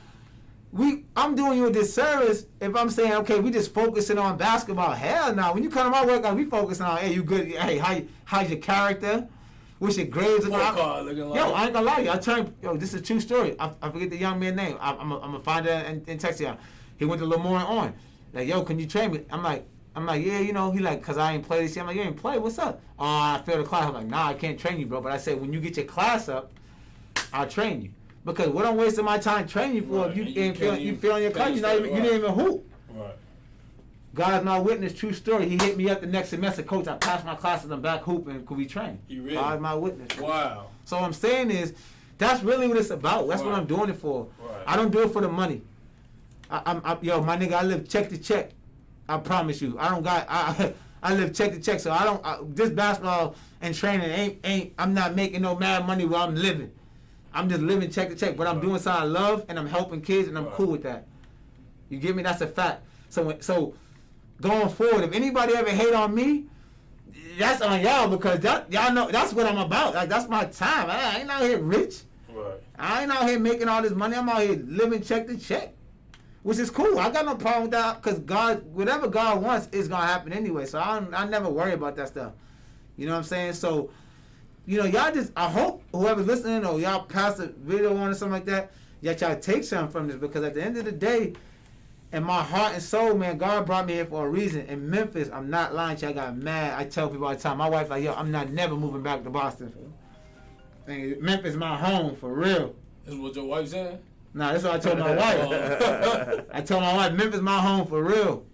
I'm doing you a disservice if I'm saying, okay, we just focusing on basketball. Hell no. When you come to my workout, we focusing on, hey, you good? Hey, how's your character? What's your grades looking like? Yo, I ain't gonna lie to you. This is a true story. I forget the young man's name. I'm gonna find it and text you. He went to Lemoyne on. Like, yo, can you train me? I'm like, yeah, you know, he like, cause I ain't play this year. I'm like, you ain't play? What's up? Oh, I failed the class. I'm like, nah, I can't train you, bro. But I said, when you get your class up, I'll train you. Because what I'm wasting my time training you for if you ain't failing your class, you didn't even hoop. Right. God's my witness, true story. He hit me up the next semester, coach. I passed my classes, I'm back hooping. Could we train? Really? God's my witness. Wow. So what I'm saying is, that's really what it's about. That's what I'm doing it for. Right. I don't do it for the money. Yo, my nigga, I live check to check. I promise you. I live check to check. So this basketball and training ain't. I'm not making no mad money while I'm living. I'm just living check to check, but I'm doing something I love and I'm helping kids and I'm cool with that. You get me? That's a fact. So going forward, if anybody ever hate on me, that's on y'all, because y'all know that's what I'm about. Like, that's my time. I ain't out here rich. Right. I ain't out here making all this money. I'm out here living check to check, which is cool. I got no problem with that, because God, whatever God wants is gonna happen anyway. So I never worry about that stuff. You know what I'm saying? So, you know, y'all just, I hope whoever's listening or y'all pass a video on or something like that, y'all take something from this, because at the end of the day, in my heart and soul, man, God brought me here for a reason. In Memphis, I'm not lying to you, I got mad. I tell people all the time, my wife like, yo, I'm not never moving back to Boston. And Memphis is my home, for real. That's what your wife said? Nah, that's what I told my wife. I told my wife, Memphis is my home, for real.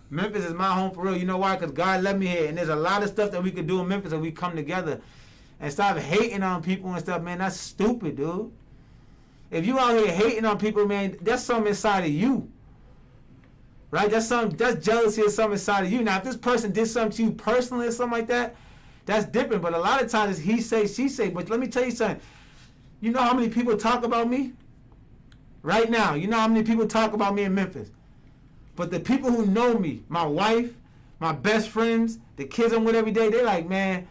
Memphis is my home for real. You know why? Because God led me here. And there's a lot of stuff that we could do in Memphis if we come together and stop hating on people and stuff, man. That's stupid, dude. If you out here hating on people, man, that's something inside of you. Right? That's jealousy or something inside of you. Now, if this person did something to you personally or something like that, that's different. But a lot of times it's he say, she say. But let me tell you something. You know how many people talk about me? Right now, you know how many people talk about me in Memphis? But the people who know me, my wife, my best friends, the kids I'm with every day, they're like, man,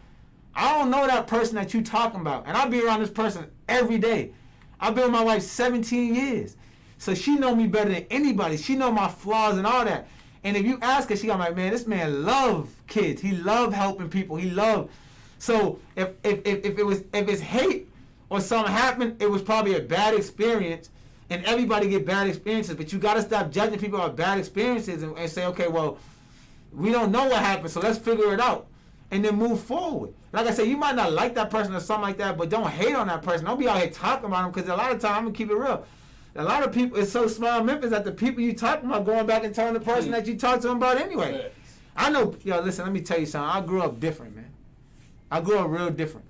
I don't know that person that you talking about. And I be around this person every day. I've been with my wife 17 years. So she know me better than anybody. She know my flaws and all that. And if you ask her, she got like, man, this man love kids. He love helping people. He love. So if it's hate or something happened, it was probably a bad experience. And everybody get bad experiences, but you got to stop judging people about bad experiences and say, okay, well, we don't know what happened, so let's figure it out and then move forward. Like I said, you might not like that person or something like that, but don't hate on that person. Don't be out here talking about them, because a lot of times, I'm going to keep it real, A lot of people, it's so small in Memphis that the people you talking about going back and telling the person that you talked to them about anyway. Facts. I know, listen, let me tell you something. I grew up different, man. I grew up real different,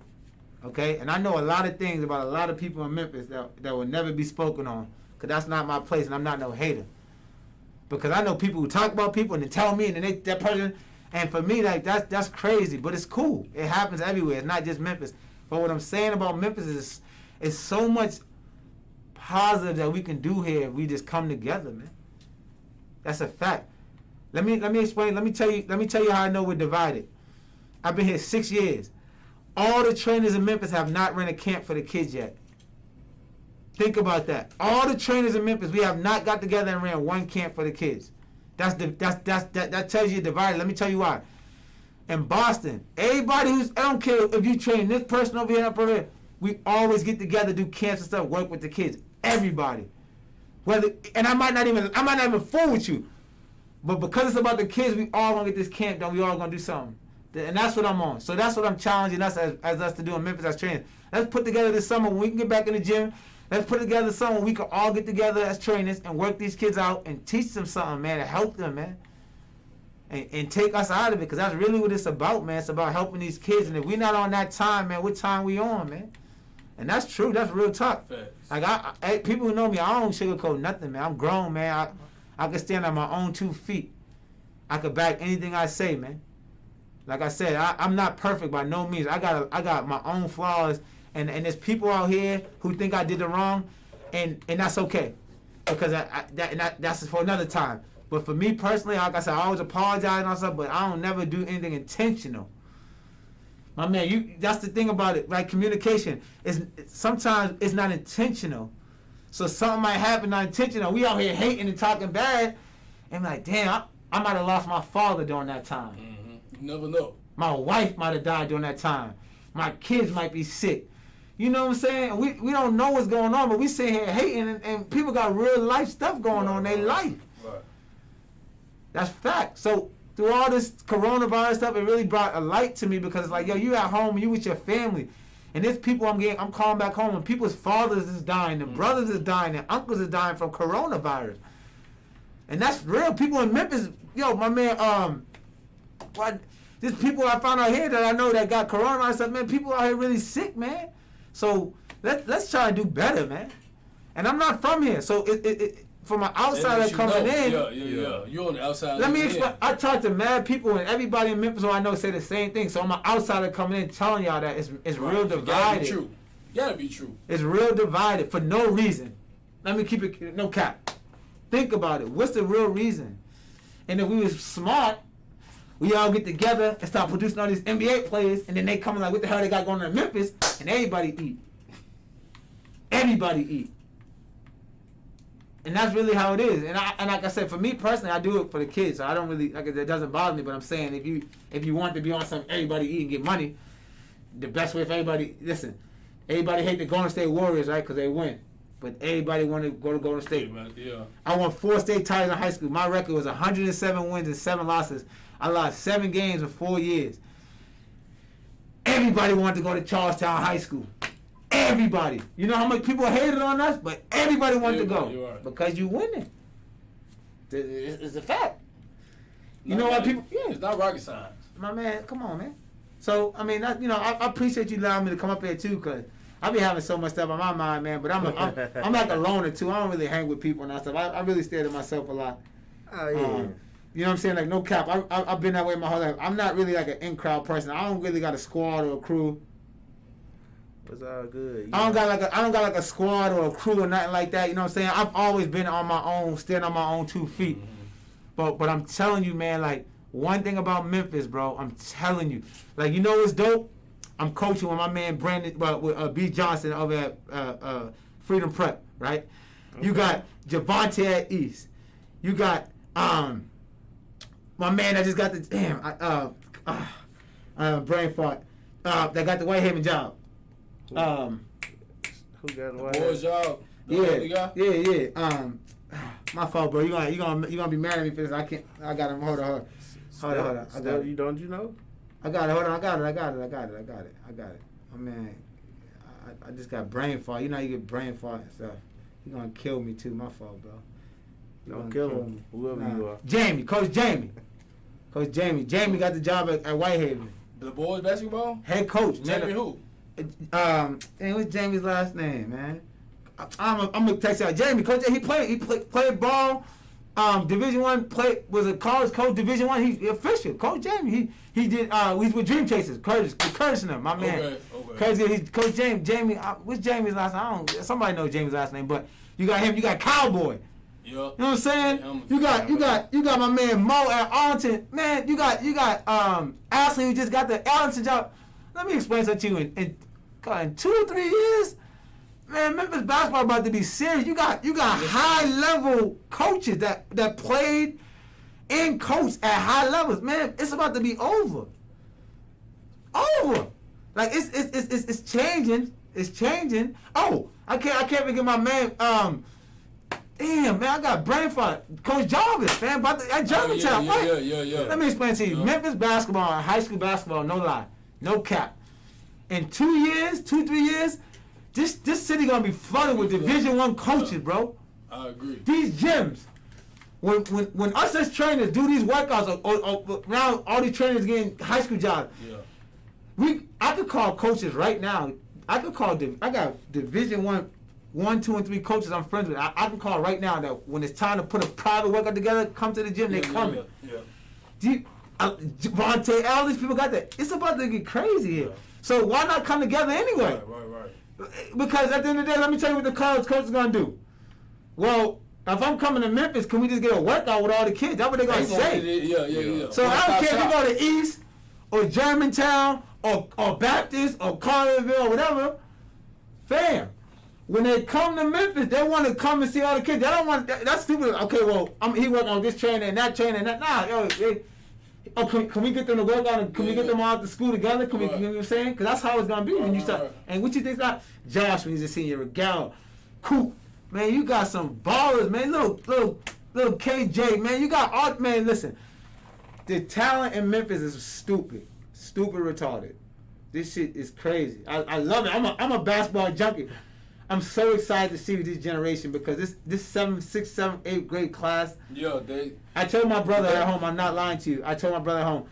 okay? And I know a lot of things about a lot of people in Memphis that will never be spoken on, because that's not my place, and I'm not no hater. Because I know people who talk about people and then tell me, and then that person, and for me, like, that's crazy, but it's cool. It happens everywhere. It's not just Memphis. But what I'm saying about Memphis is it's so much positive that we can do here if we just come together, man. That's a fact. Let me explain. Let me tell you how I know we're divided. I've been here 6 years. All the trainers in Memphis have not run a camp for the kids yet. Think about that. All the trainers in Memphis, we have not got together and ran one camp for the kids. That tells you divided. Let me tell you why. In Boston, everybody I don't care if you train this person over here, up over here, we always get together, do camps and stuff, work with the kids. Everybody. And I might not even fool with you. But because it's about the kids, we all gonna get this camp done. We all gonna do something. And that's what I'm on. So that's what I'm challenging us as us to do in Memphis as trainers. Let's put together this summer when we can get back in the gym. Let's put together something we can all get together as trainers and work these kids out and teach them something, man, and help them, man. And take us out of it, because that's really what it's about, man. It's about helping these kids. And if we're not on that time, man, what time we on, man? And that's true. That's real talk. Facts. Like, people who know me, I don't sugarcoat nothing, man. I'm grown, man. I can stand on my own 2 feet. I could back anything I say, man. Like I said, I'm not perfect by no means. I got my own flaws, and there's people out here who think I did it wrong, and that's okay, because that's for another time. But for me personally, like I said, I always apologize and all stuff, but I don't never do anything intentional. My man, that's the thing about it, right? Communication is sometimes it's not intentional. So something might happen not intentional. We out here hating and talking bad, and like, damn, I might have lost my father during that time. Mm-hmm. You never know. My wife might have died during that time. My kids might be sick. You know what I'm saying? We don't know what's going on, but we sit here hating, and people got real life stuff going on in their life. Right. That's fact. So through all this coronavirus stuff, it really brought a light to me, because it's like, yo, you at home, you with your family. And there's people I'm calling back home, and people's fathers is dying, and brothers is dying, and uncles is dying from coronavirus. And that's real. People in Memphis, yo, my man, there's people I found out here that I know that got coronavirus stuff, man. People out here really sick, man. So let's try and do better, man. And I'm not from here, so from an outsider coming in. Yeah. You're on the outside. Let me explain. I talk to mad people, and everybody in Memphis who I know say the same thing. So I'm an outsider coming in telling y'all that it's Right. real divided. Gotta be true. It's real divided for no reason. Let me keep it no cap. Think about it. What's the real reason? And if we was smart, we all get together and start producing all these NBA players, and then they come like, what the hell they got going on in Memphis? And everybody eat. Everybody eat. And that's really how it is. And like I said, for me personally, I do it for the kids. So I don't really, like, it doesn't bother me. But I'm saying, if you want to be on some everybody eat and get money, the best way for everybody, listen, everybody hate the Golden State Warriors, right? Because they win. But everybody want to go to Golden State. Yeah. I won 4 state titles in high school. My record was 107 wins and 7 losses. I lost 7 games in 4 years. Everybody wanted to go to Charlestown High School. Everybody. You know how much people hated on us, but everybody wanted to go because you winning. It's a fact. You know why people? Yeah. It's not rocket science. My man, come on, man. So I mean, I appreciate you allowing me to come up here too, cause I be having so much stuff on my mind, man. But I'm like a loner too. I don't really hang with people and that stuff. I really stay to myself a lot. Oh yeah. You know what I'm saying? Like, no cap. I've been that way my whole life. I'm not really like an in-crowd person. I don't really got a squad or a crew. It's all good. I don't got like a squad or a crew or nothing like that. You know what I'm saying? I've always been on my own, standing on my own 2 feet. Mm-hmm. But I'm telling you, man, like, one thing about Memphis, bro, I'm telling you. Like, you know what's dope? I'm coaching with my man Brandon, with B. Johnson over at Freedom Prep, right? Okay. You got Javante at East. You got my man that just got the brain fart. That got the Whitehaven job. Who got the boy's job? Yeah. My fault, bro. You gonna be mad at me for this? I can't. I got him. Hold on. I got it. You don't you know? I got it. Hold on. I got it. Oh man, I just got brain fart. You know how you get brain fart and stuff. He gonna kill me too. My fault, bro. Don't kill him, whoever you are. Jamie, Coach Jamie. Coach Jamie. Jamie got the job at Whitehaven. The boys basketball? Head coach. Jamie who? What's Jamie's last name, man? I'm gonna text y'all. Jamie, Coach. He played ball. Division I, was a college coach. Division I, he official. Coach Jamie. He did. He's with Dream Chasers. Curtis and them, my man. Okay. He's Coach Jamie. Jamie. What's Jamie's last name? I don't. Somebody knows Jamie's last name, but you got him. You got Cowboy. Yeah. You know what I'm saying? Yeah, you got my man Mo at Arlington. Man, you got Ashley who just got the Arlington job. Let me explain something to you. In 2 or 3 years, man, Memphis basketball about to be serious. You got high level coaches that played and coached at high levels. Man, it's about to be over. Over. Like it's changing. It's changing. Oh, I can't forget my man. Damn, man, I got brain fart. Coach Jarvis, man, at Germantown. Yeah. Let me explain to you. Yeah. Memphis basketball, high school basketball, no lie, no cap. In 3 years, this city gonna be flooded with Division I coaches, bro. I agree. These gyms, when us as trainers do these workouts, or now all these trainers getting high school jobs, I could call coaches right now. I got Division I. 1, 2, and 3 coaches I'm friends with. I can call right now that when it's time to put a private workout together, come to the gym, they coming. Yeah. Javante, all these people got that. It's about to get crazy here. Yeah. So why not come together anyway? Right. Because at the end of the day, let me tell you what the college coach is going to do. Well, if I'm coming to Memphis, can we just get a workout with all the kids? That's what they're going to say. Yeah. So I don't care if you go to East or Germantown or Baptist or Carlinville or whatever. Fam. When they come to Memphis, they want to come and see all the kids. They don't want that's stupid. Okay, well, he working on this trainer and that trainer and that. Nah, can we get them to work on? Can we get them all out to school together? Can we? You know what I'm saying? Because that's how it's gonna be when you start. And what you think about Josh when he's a senior? Regal, Coop, man, you got some ballers, man. Little KJ, man, you got art, man. Listen, the talent in Memphis is stupid retarded. This shit is crazy. I love it. I'm a basketball junkie. I'm so excited to see this generation because this 7th, 6th, 7th, 8th grade class. Yeah, I told my brother at home, I'm not lying to you. I told my brother at home,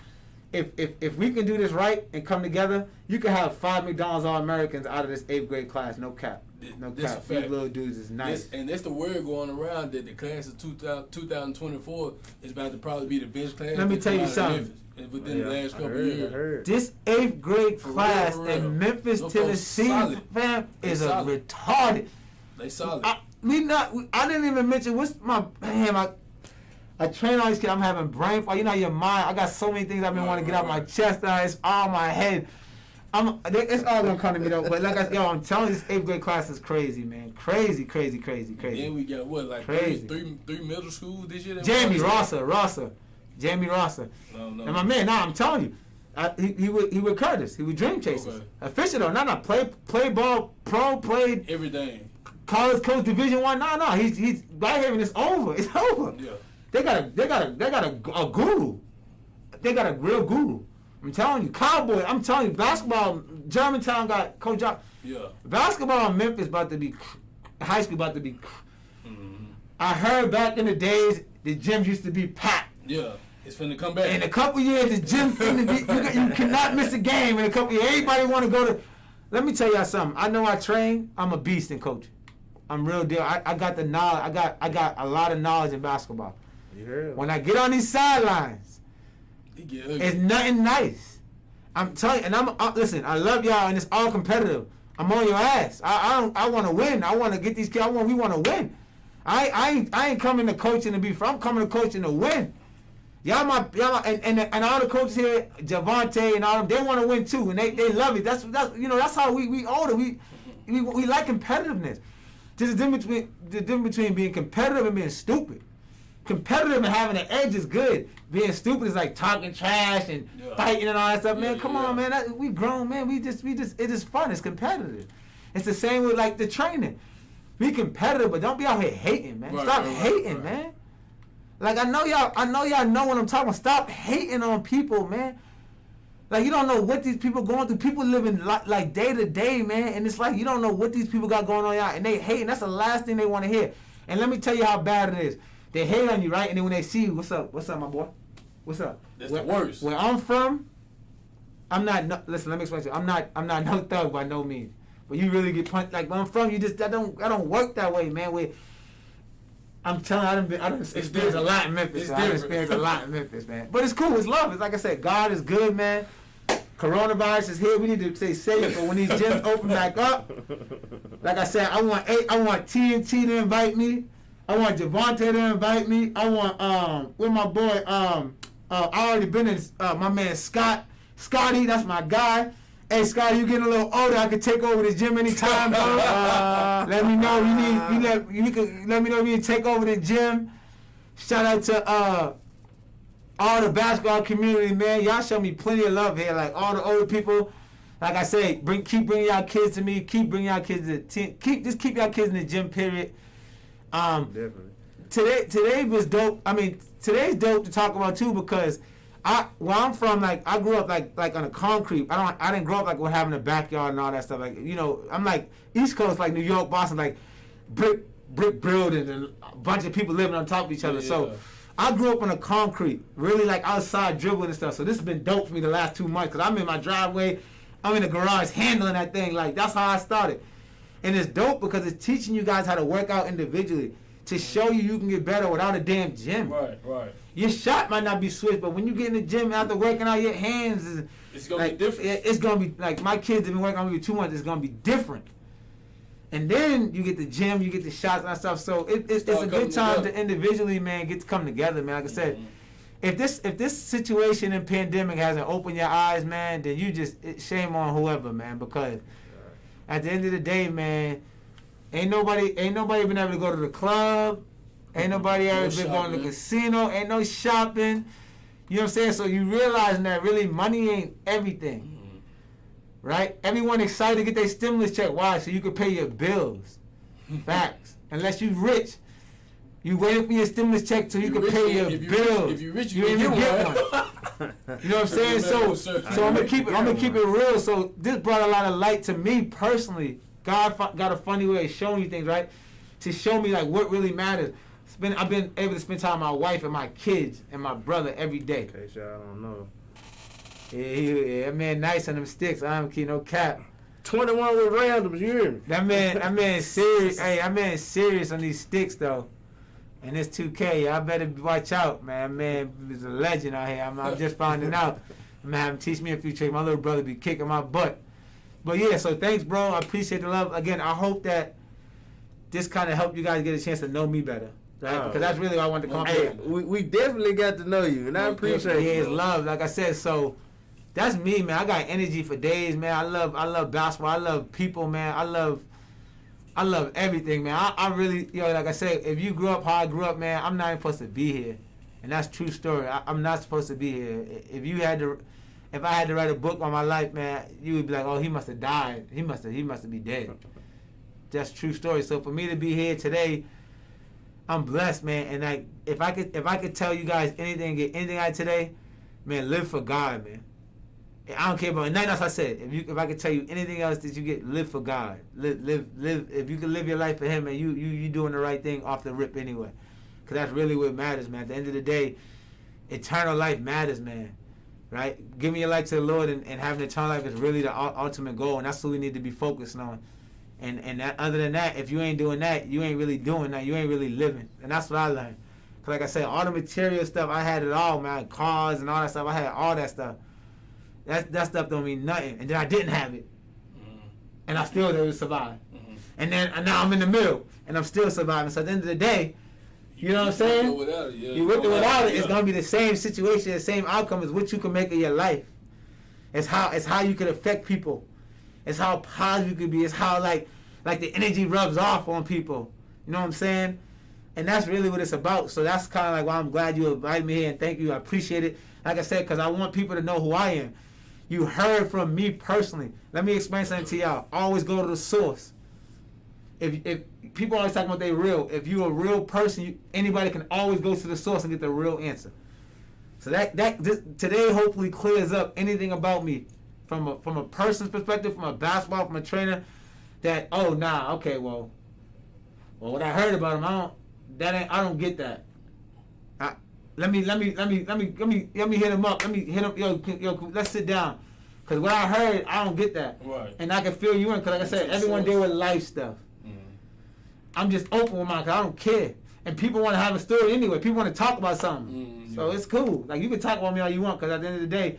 if we can do this right and come together, you can have 5 McDonald's All-Americans out of this 8th grade class. No cap. No cap. These little dudes is nice. And that's the word going around that the class of 2024 is about to probably be the best class. Let me tell you something. Within the last couple of years. This 8th grade class in Memphis, Tennessee, fam, is a retarded. They solid. I didn't even mention what's my I train all these kids. I'm having brain fart. You know your mind. I got so many things I've been wanting to get out my chest. It's all my head. It's all gonna come to me though. But I'm telling you, this 8th grade class is crazy, man. Crazy. Then we got what, like three middle schools this year. Jamie Rosser. Jamie Rosser. No. And my man, I'm telling you, he with Curtis. He with Dream Chasers. Okay. Official though, no. Play ball, pro, played everything. College coach, Division I. No. He's Whitehaven. It's over. It's over. Yeah. They got a guru. They got a real guru. I'm telling you, Cowboy. I'm telling you, basketball. Germantown got Coach Job. Yeah. Basketball in Memphis about to be high school about to be. Mm-hmm. I heard back in the days the gyms used to be packed. Yeah, it's finna come back. In a couple years, the gym finna be. You cannot miss a game. In a couple years, everybody want to go to. Let me tell y'all something. I know I train. I'm a beast in coaching. I'm real deal. I got the knowledge. I got a lot of knowledge in basketball. Yeah. When I get on these sidelines, it's nothing nice. I'm telling you, and listen. I love y'all, and it's all competitive. I'm on your ass. I want to win. I want to get these kids. We want to win. I ain't coming to coaching to be. I'm coming to coaching to win. Y'all and all the coaches here, Javante and all them, they want to win too, and they love it. That's how we older. We like competitiveness. There's a difference between being competitive and being stupid. Competitive and having an edge is good. Being stupid is like talking trash and fighting and all that stuff. Man, come on, man. We grown, man. We just it is fun. It's competitive. It's the same with like the training. Be competitive, but don't be out here hating, man. Stop hating, man. Like I know y'all know what I'm talking about. Stop hating on people, man. Like, you don't know what these people going through. People living like day to day, man. And it's like, you don't know what these people got going on out. And they hate, and that's the last thing they want to hear. And let me tell you how bad it is. They hate on you, right? And then when they see you, what's up, my boy? What's up? That's the worst. Where I'm from, I'm not, listen, let me explain to you. I'm not no thug by no means. But you really get punched. Like, where I'm from, I don't work that way, man. I'm telling you, I done experienced a lot in Memphis. I done experienced a lot in Memphis, man. But it's cool. It's love. It's like I said, God is good, man. Coronavirus is here. We need to stay safe. But when these gyms open back up, like I said, I want TnT to invite me. I want Javante to invite me. I want with my boy I already been in my man Scotty. That's my guy. Hey Scotty, you getting a little older. I can take over the gym anytime, bro. Let me know you can let me know if you need to take over the gym. Shout out to all the basketball community, man. Y'all show me plenty of love here. Like all the older people. Like I say, keep bringing y'all kids to me. Keep bringing y'all kids to keep y'all kids in the gym. Period. Definitely. Today was dope. I mean, today's dope to talk about too because where I'm from, like I grew up like on a concrete. I didn't grow up like with having a backyard and all that stuff. Like, you know, I'm like East Coast, like New York, Boston, like brick buildings and a bunch of people living on top of each other. Yeah. So I grew up on a concrete, really like outside dribbling and stuff. So this has been dope for me the last 2 months because I'm in my driveway, I'm in the garage handling that thing. Like that's how I started. And it's dope because it's teaching you guys how to work out individually to show you can get better without a damn gym. Right. Your shot might not be swift, but when you get in the gym after working out, your hands It's gonna like, be different. It's gonna be like my kids have been working on me for 2 months. It's gonna be different. And then you get the gym, you get the shots and that stuff. So it's a good time to individually, man, get to come together, man. Like I said, if this situation and pandemic hasn't opened your eyes, man, then shame on whoever, man, because at the end of the day, man, ain't nobody been able to go to the club. Ain't nobody ever been going to the casino. Ain't no shopping. You know what I'm saying? So you realizing that really money ain't everything. Right? Everyone excited to get their stimulus check. Why? So you can pay your bills. Facts. Unless you rich. You waiting for your stimulus check so you can pay your bills. If you rich, you ain't even get one. You know what I'm saying? So I'm gonna keep it real. So this brought a lot of light to me personally. God got a funny way of showing you things, right? To show me like what really matters. I've been able to spend time with my wife and my kids and my brother every day. In case y'all don't know. Yeah, that man nice on them sticks. I don't keep no cap. 21 with randoms, you hear me? That man serious. Hey, that man serious on these sticks though. And this 2K, I better watch out, man. Man is a legend out here. I'm just finding out. I'm gonna have him teach me a few tricks. My little brother be kicking my butt. But yeah, so thanks, bro. I appreciate the love. Again, I hope that this kind of helped you guys get a chance to know me better. Right? Because that's really what I wanted to come Hey, here. we definitely got to know you, and I appreciate Yeah, it's you. love. Like I said, so that's me, man. I got energy for days, man. I love basketball. I love people, man. I love everything, man. I really, like I said, if you grew up how I grew up, man, I'm not even supposed to be here. And that's true story. I'm not supposed to be here. If I had to write a book on my life, man, you would be like, oh, he must have died. He must be dead. That's true story. So for me to be here today, I'm blessed, man. And like, if I could tell you guys anything, get anything out of today, man, live for God, man. And I don't care about nothing else I said. If I could tell you anything else that you get, live for God. Live. If you can live your life for Him, and you doing the right thing off the rip anyway, because that's really what matters, man. At the end of the day, eternal life matters, man. Right? Giving your life to the Lord and having eternal life is really the ultimate goal, and that's what we need to be focusing on. And that, other than that, if you ain't doing that, you ain't really doing that. You ain't really living. And that's what I learned. Cause like I said, all the material stuff, I had it all, man. Cars and all that stuff, I had all that stuff. That stuff don't mean nothing. And then I didn't have it. And I still able to survive. And now I'm in the middle, and I'm still surviving. So at the end of the day, you know what I'm saying? You with it without it, it's gonna be the same situation, the same outcome as what you can make of your life. It's how you can affect people. It's how positive you can be. It's how like the energy rubs off on people. You know what I'm saying? And that's really what it's about. So that's kind of like why I'm glad you invited me here, and thank you. I appreciate it. Like I said, because I want people to know who I am. You heard from me personally. Let me explain something to y'all. Always go to the source. If people always talk about they real, if you're a real person, anybody can always go to the source and get the real answer. So today hopefully clears up anything about me from a person's perspective, from a basketball, from a trainer. That well, what I heard about him, I don't get that. Let me hit him up. Let me hit him. Yo, let's sit down. Cause what I heard, I don't get that. Right. And I can feel you in. Cause like I said, everyone deal with life stuff. Mm-hmm. I'm just open with mine. Cause I don't care. And people want to have a story anyway. People want to talk about something. Mm-hmm. So it's cool. Like you can talk about me all you want. Cause at the end of the day,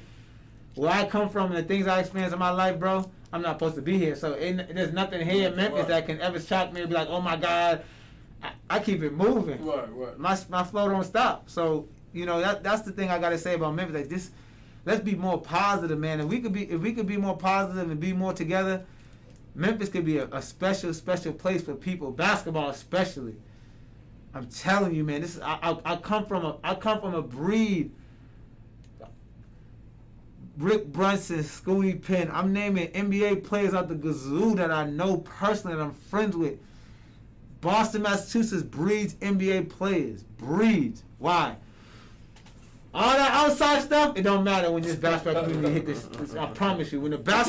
where I come from and the things I experienced in my life, bro, I'm not supposed to be here. So there's nothing here in Memphis that can ever shock me and be like, oh my God. I keep it moving. Right. My flow don't stop. So that's the thing I gotta say about Memphis. Like this, let's be more positive, man. If we could be more positive and be more together, Memphis could be a special place for people, basketball especially. I'm telling you, man. This is I come from a breed. Rick Brunson, Scootie Penn. I'm naming NBA players out the gazoo that I know personally that I'm friends with. Boston, Massachusetts breeds NBA players. Breeds. Why? All that outside stuff, it don't matter when this basketball community hit this. I promise you, when it comes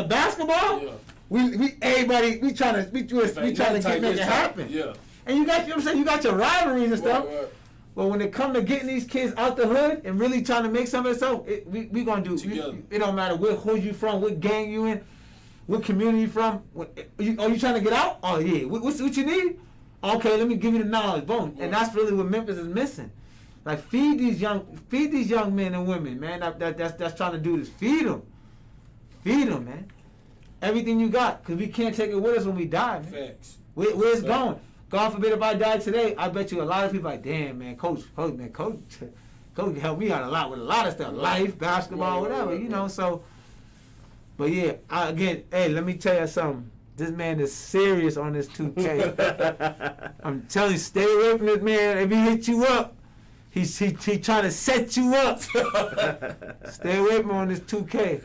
to basketball, we everybody we trying to make it happen. Yeah. And you got, what I'm saying, you got your rivalries and stuff. Right. But when it come to getting these kids out the hood and really trying to make something of themselves, we gonna do. It don't matter what hood you from, what gang you in, what community you from. You trying to get out? Oh yeah. What you need? Okay, let me give you the knowledge. Boom. And that's really what Memphis is missing. Like feed these young men and women, man. That's trying to do this. Feed them, man. Everything you got, because we can't take it with us when we die, man. Facts. Where's it going? God forbid if I died today, I bet you a lot of people like, damn, man, coach helped me out a lot with a lot of stuff, life, basketball, whatever, So, but yeah, hey, let me tell you something. This man is serious on this 2K. I'm telling you, stay away from this man. If he hit you up, he's trying to set you up. Stay away from him on this 2K.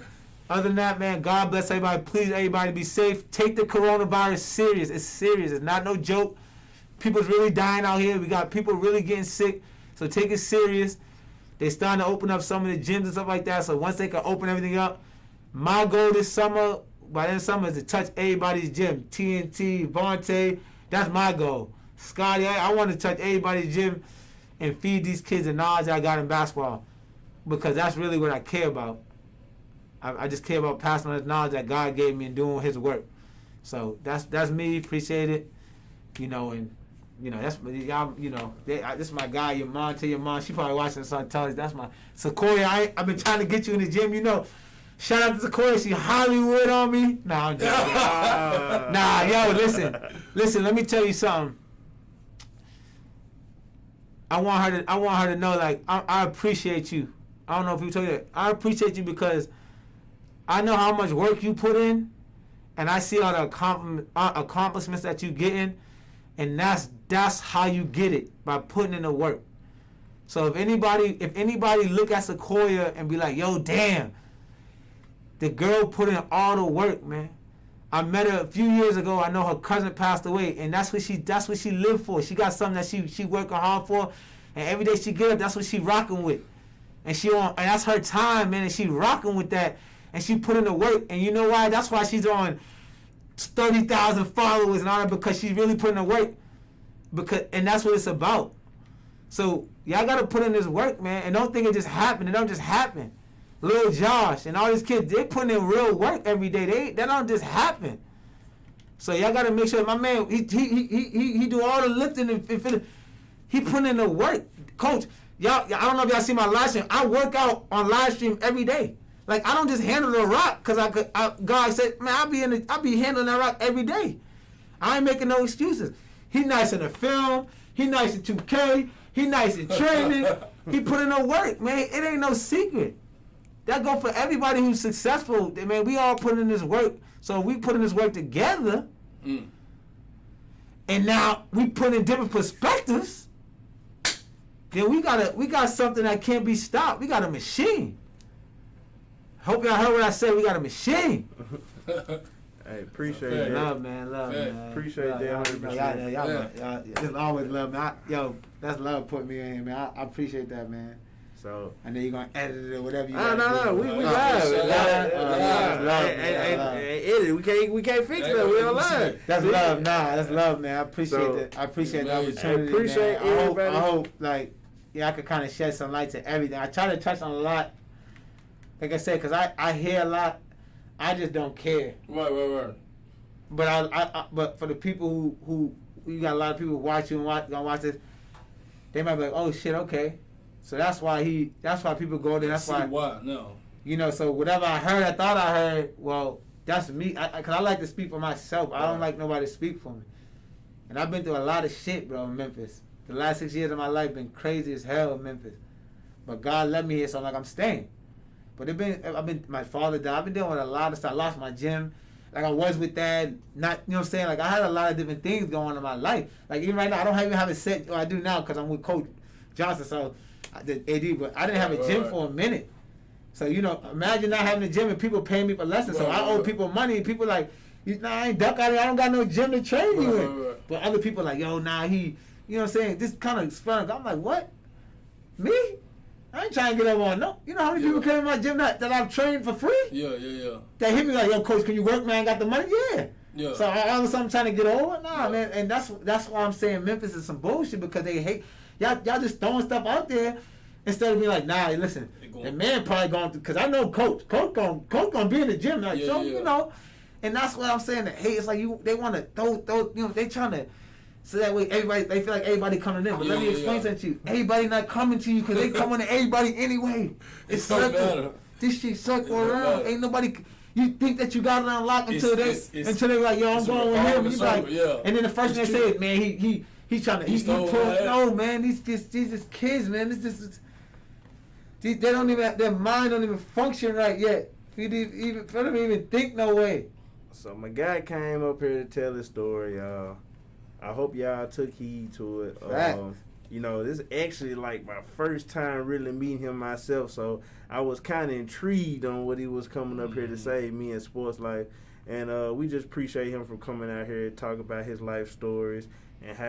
Other than that, man, God bless everybody. Please, everybody, be safe. Take the coronavirus serious. It's serious. It's not no joke. People's really dying out here. We got people really getting sick. So take it serious. They're starting to open up some of the gyms and stuff like that. So once they can open everything up, my goal this summer, by this summer, is to touch everybody's gym. TnT, Vontae, that's my goal. Scotty, I want to touch everybody's gym and feed these kids the knowledge I got in basketball, because that's really what I care about. I just care about passing on this knowledge that God gave me and doing His work. So that's me. Appreciate it. That's y'all. This is my guy. Your mom. She probably watching this on television. That's my Sequoia. I've been trying to get you in the gym. Shout out to Sequoia. She Hollywood on me. Nah, I'm just kidding. Listen. Let me tell you something. I want her to know, like, I appreciate you. I don't know if you told you that. I appreciate you because I know how much work you put in, and I see all the accomplishments that you getting, and that's how you get it, by putting in the work. So if anybody look at Sequoia and be like, yo, damn, the girl put in all the work, man. I met her a few years ago. I know her cousin passed away, and that's what she lived for. She got something that she working hard for, and every day she get up, that's what she rocking with, and that's her time, man. And she rocking with that, and she put in the work. And you know why? That's why she's on 30,000 followers and all that, because she's really putting in the work. And that's what it's about. So y'all gotta put in this work, man, and don't think it just happened. It don't just happen. Lil Josh and all these kids, they putting in real work every day. That don't just happen. So y'all gotta make sure my man, he do all the lifting and he putting in the work. Coach, y'all, I don't know if y'all see my live stream. I work out on live stream every day. Like, I don't just handle the rock because God said, man, I'll be handling that rock every day. I ain't making no excuses. He nice in the film. He nice in 2K. He nice in training. He put in the work, man. It ain't no secret. That go for everybody who's successful. Man, we all put in this work. So we put in this work together. And now we put in different perspectives. Then we got something that can't be stopped. We got a machine. Hope y'all heard what I said. We got a machine. Hey, appreciate that. Love, man. Appreciate that 100%. Y'all always love me. That's love put me in, man. I appreciate that, man. So I know you're gonna edit it or whatever you. no, we live. Edit. We can't fix that. We on live. That's love. That's love, man. I appreciate it. I appreciate the opportunity. I appreciate man. everybody. I hope like I could kind of shed some light to everything. I try to touch on a lot. Like I said, because I hear a lot. I just don't care. Right. But but for the people who you got a lot of people watching gonna watch this, they might be like, oh shit, okay. So that's why people go there. That's why. No. You know, so whatever I thought I heard, well, that's me. Because I like to speak for myself. I don't like nobody to speak for me. And I've been through a lot of shit, bro, in Memphis. The last 6 years of my life been crazy as hell in Memphis. But God let me here, so I'm like, I'm staying. But my father died. I've been dealing with a lot of stuff. I lost my gym. Like I was with that, not, you know what I'm saying? Like I had a lot of different things going on in my life. Like even right now, I don't even have it set, or I do now because I'm with Coach Johnson, so the AD, but I didn't have a gym for a minute. So, you know, imagine not having a gym and people paying me for lessons. So I owe people money. People like, I ain't duck out of it. I don't got no gym to train you in. But other people like, yo, you know what I'm saying? This kind of fun. I'm like, what? Me? I ain't trying to get over on no. You know how many people came in my gym that I've trained for free? Yeah. They hit me like, yo, coach, can you work, man? Got the money? Yeah. So all of a sudden I'm trying to get over? Nah, man. And that's why I'm saying Memphis is some bullshit because they hate. Y'all just throwing stuff out there instead of being like, nah, listen, the man probably going through, because I know Coach gonna be in the gym. Like, you know. And that's what I'm saying. The hate, it's like they want to throw, you know, they trying to, so that way they feel like everybody coming in. But let me explain something to you. Everybody not coming to you because they coming to everybody anyway. It's simple. This shit circle around. Ain't nobody. You think that you got it on lock until they like, yo, I'm going with him. He's like, and then the first thing they say is, man, he's trying to. No, man, these just kids, man. They don't even, their mind don't even function right yet. For them to even think no way. So my guy came up here to tell his story, y'all. I hope y'all took heed to it. You know, this is actually like my first time really meeting him myself, so I was kind of intrigued on what he was coming up here to say, me and sports life. And we just appreciate him for coming out here to talk about his life stories and how